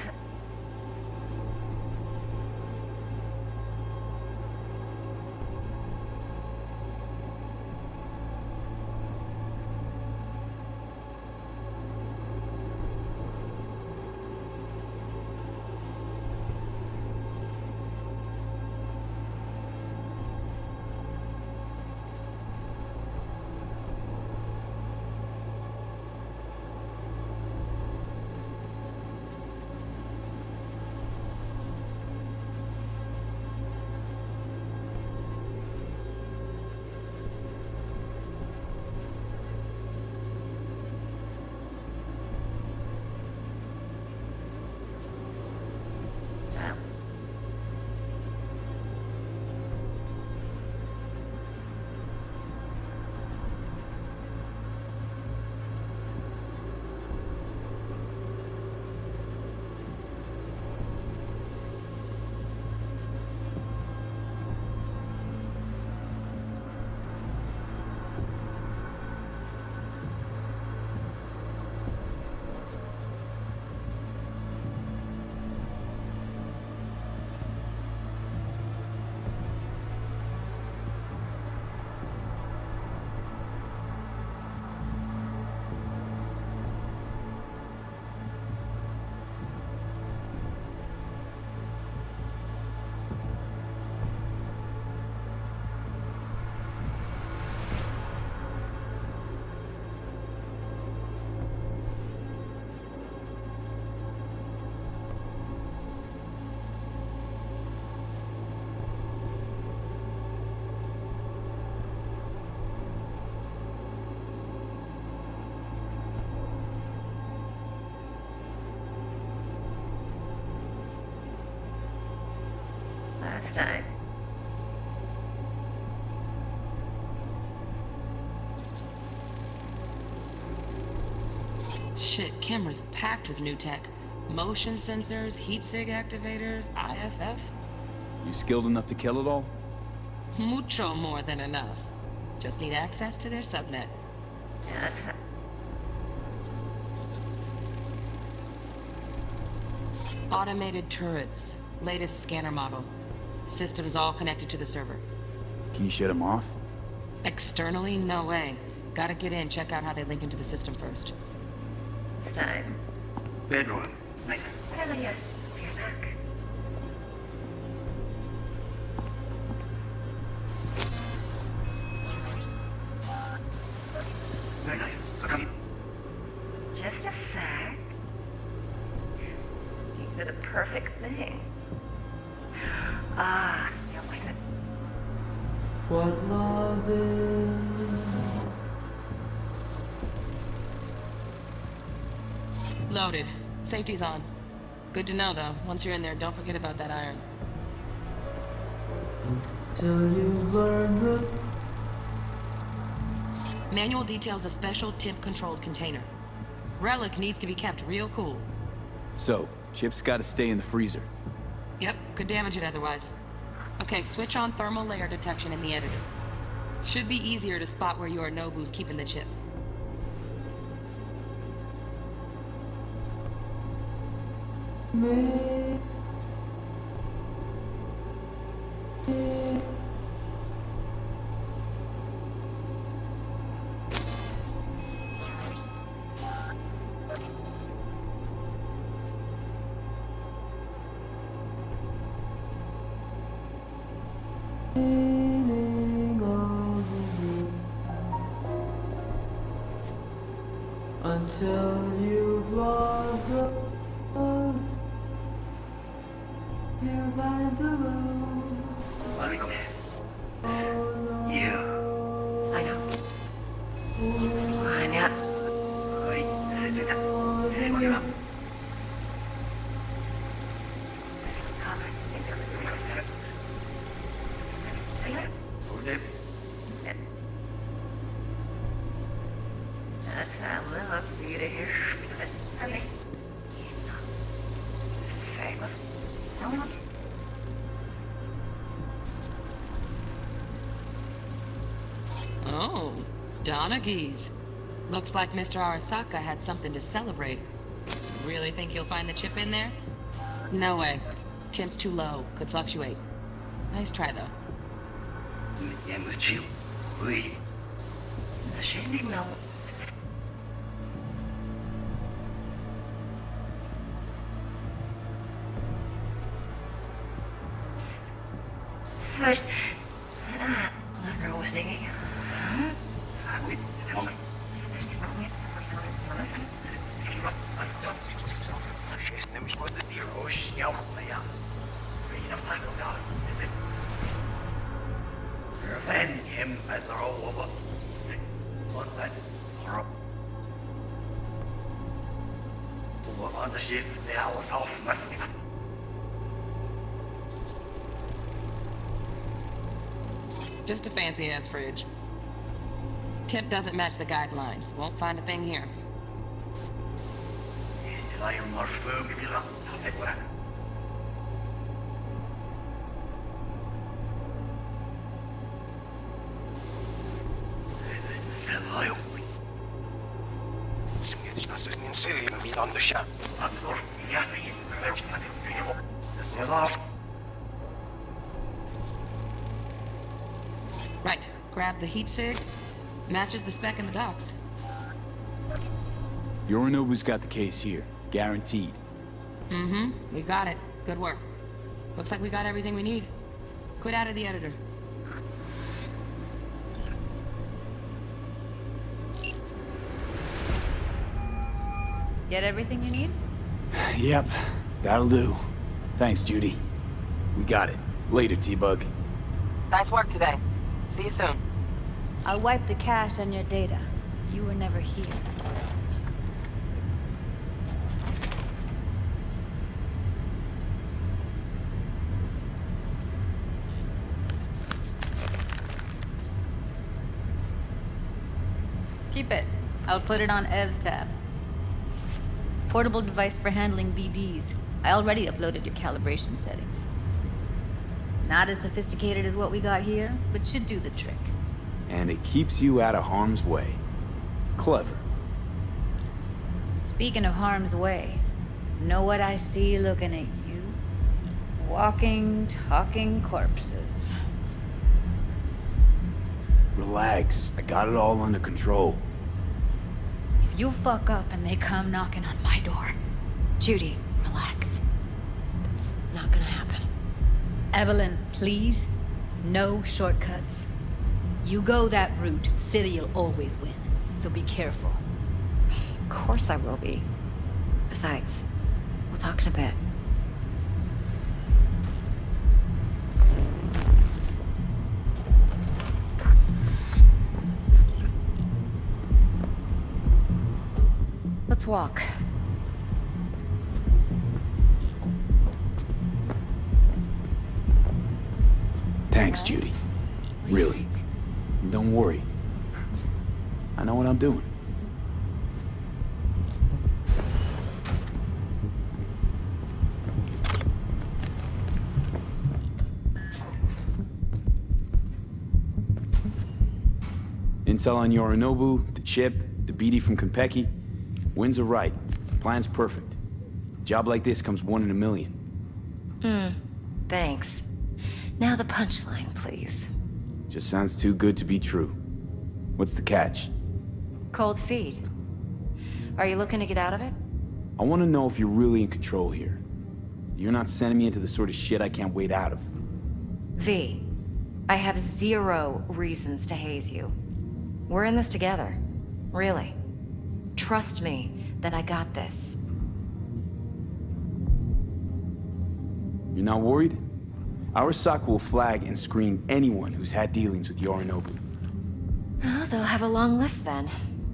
time. Shit, camera's packed with new tech. Motion sensors, heat sig activators, IFF. You skilled enough to kill it all? Mucho more than enough. Just need access to their subnet. Yeah, that's not... Automated turrets. Latest scanner model. Systems all connected to the server. Can you shut them off? Externally, no way. Gotta get in, check out how they link into the system first. It's time. Bedroom. Nice. Hello, yes. You're back. Very nice. So come in. Just a sec. You did a perfect thing. Ah, you'll like it. What love is. Loaded. Safety's on. Good to know, though. Once you're in there, don't forget about that iron. Till you've learned the... Manual details a special temp-controlled container. Relic needs to be kept real cool. So, Chip's gotta stay in the freezer. Yep, could damage it otherwise. Okay, switch on thermal layer detection in the editor. Should be easier to spot where Yorinobu's keeping the chip. Until you've lost the you find the room. Let me go in. You. I know. Fine, yeah. Sit down. Hey, what are you up? That's that little for you to hear. Okay. Say what? Oh, Donaghys. Looks like Mr. Arasaka had something to celebrate. Really think you'll find the chip in there? No way. Temp's too low. Could fluctuate. Nice try, though. Switch. My girl was digging. Just a fancy-ass fridge. Tip doesn't match the guidelines. Won't find a thing here. Right. Grab the heat sig. Matches the spec in the docks. Yorinobu's got the case here. Guaranteed. Mm-hmm. We got it. Good work. Looks like we got everything we need. Quit out of the editor. Get everything you need? Yep, that'll do. Thanks, Judy. We got it. Later, T-Bug. Nice work today. See you soon. I'll wipe the cache on your data. You were never here. I'll put it on Ev's tab. Portable device for handling BDs. I already uploaded your calibration settings. Not as sophisticated as what we got here, but should do the trick. And it keeps you out of harm's way. Clever. Speaking of harm's way, know what I see looking at you? Walking, talking corpses. Relax. I got it all under control. If you fuck up and they come knocking on my door... Judy, relax. That's not gonna happen. Evelyn, please. No shortcuts. You go that route, City'll always win. So be careful. Of course I will be. Besides, we'll talk in a bit. Let's walk. Thanks, Judy. Really. Don't worry. I know what I'm doing. Intel on Yorinobu, the chip, the BD from Konpeki. Winds are right. Plan's perfect. Job like this comes 1 in a million. Thanks. Now the punchline, please. Just sounds too good to be true. What's the catch? Cold feet. Are you looking to get out of it? I want to know if you're really in control here. You're not sending me into the sort of shit I can't wait out of. V, I have 0 reasons to haze you. We're in this together. Really. Trust me that I got this. You're not worried? Our SOC will flag and screen anyone who's had dealings with Yorinobu. Oh, they'll have a long list then.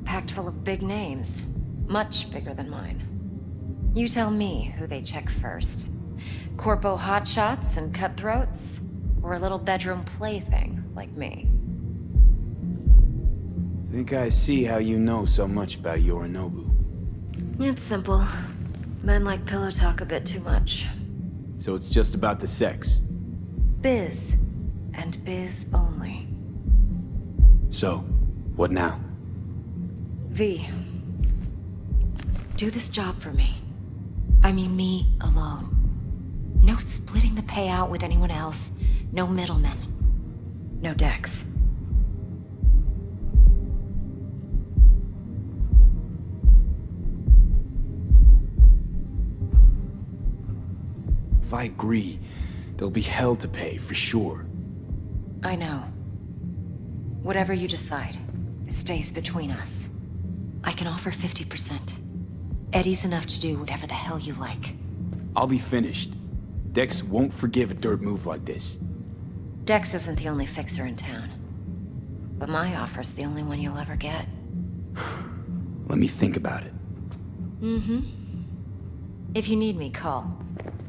Packed full of big names. Much bigger than mine. You tell me who they check first. Corpo hotshots and cutthroats? Or a little bedroom plaything like me? Think I see how you know so much about Yorinobu. It's simple. Men like pillow talk a bit too much. So it's just about the sex. Biz. And biz only. So, what now? V. Do this job for me. I mean me alone. No splitting the payout with anyone else. No middlemen. No Dex. If I agree, there'll be hell to pay, for sure. I know. Whatever you decide, it stays between us. I can offer 50%. Eddie's enough to do whatever the hell you like. I'll be finished. Dex won't forgive a dirt move like this. Dex isn't the only fixer in town. But my offer's the only one you'll ever get. Let me think about it. Mm-hmm. If you need me, call.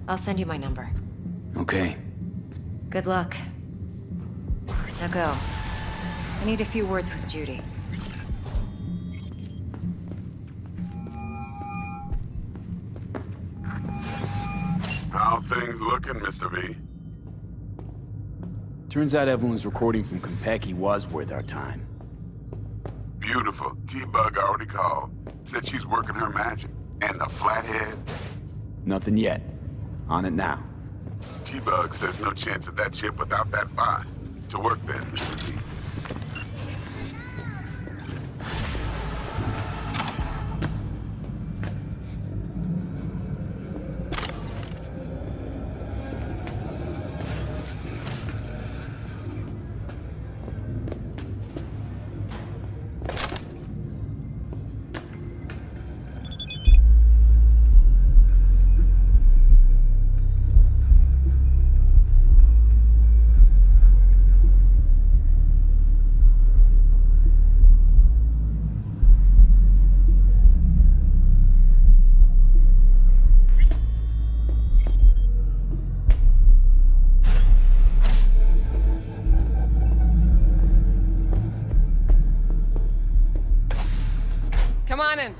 I'll send you my number. Okay. Good luck. Now go. I need a few words with Judy. How things looking, Mr. V? Turns out Evelyn's recording from Konpeki was worth our time. Beautiful. T-Bug already called. Said she's working her magic. And the flathead? Nothing yet. On it now. T-Bug says no chance of that chip without that bot. To work then, Mr. V. Come on in.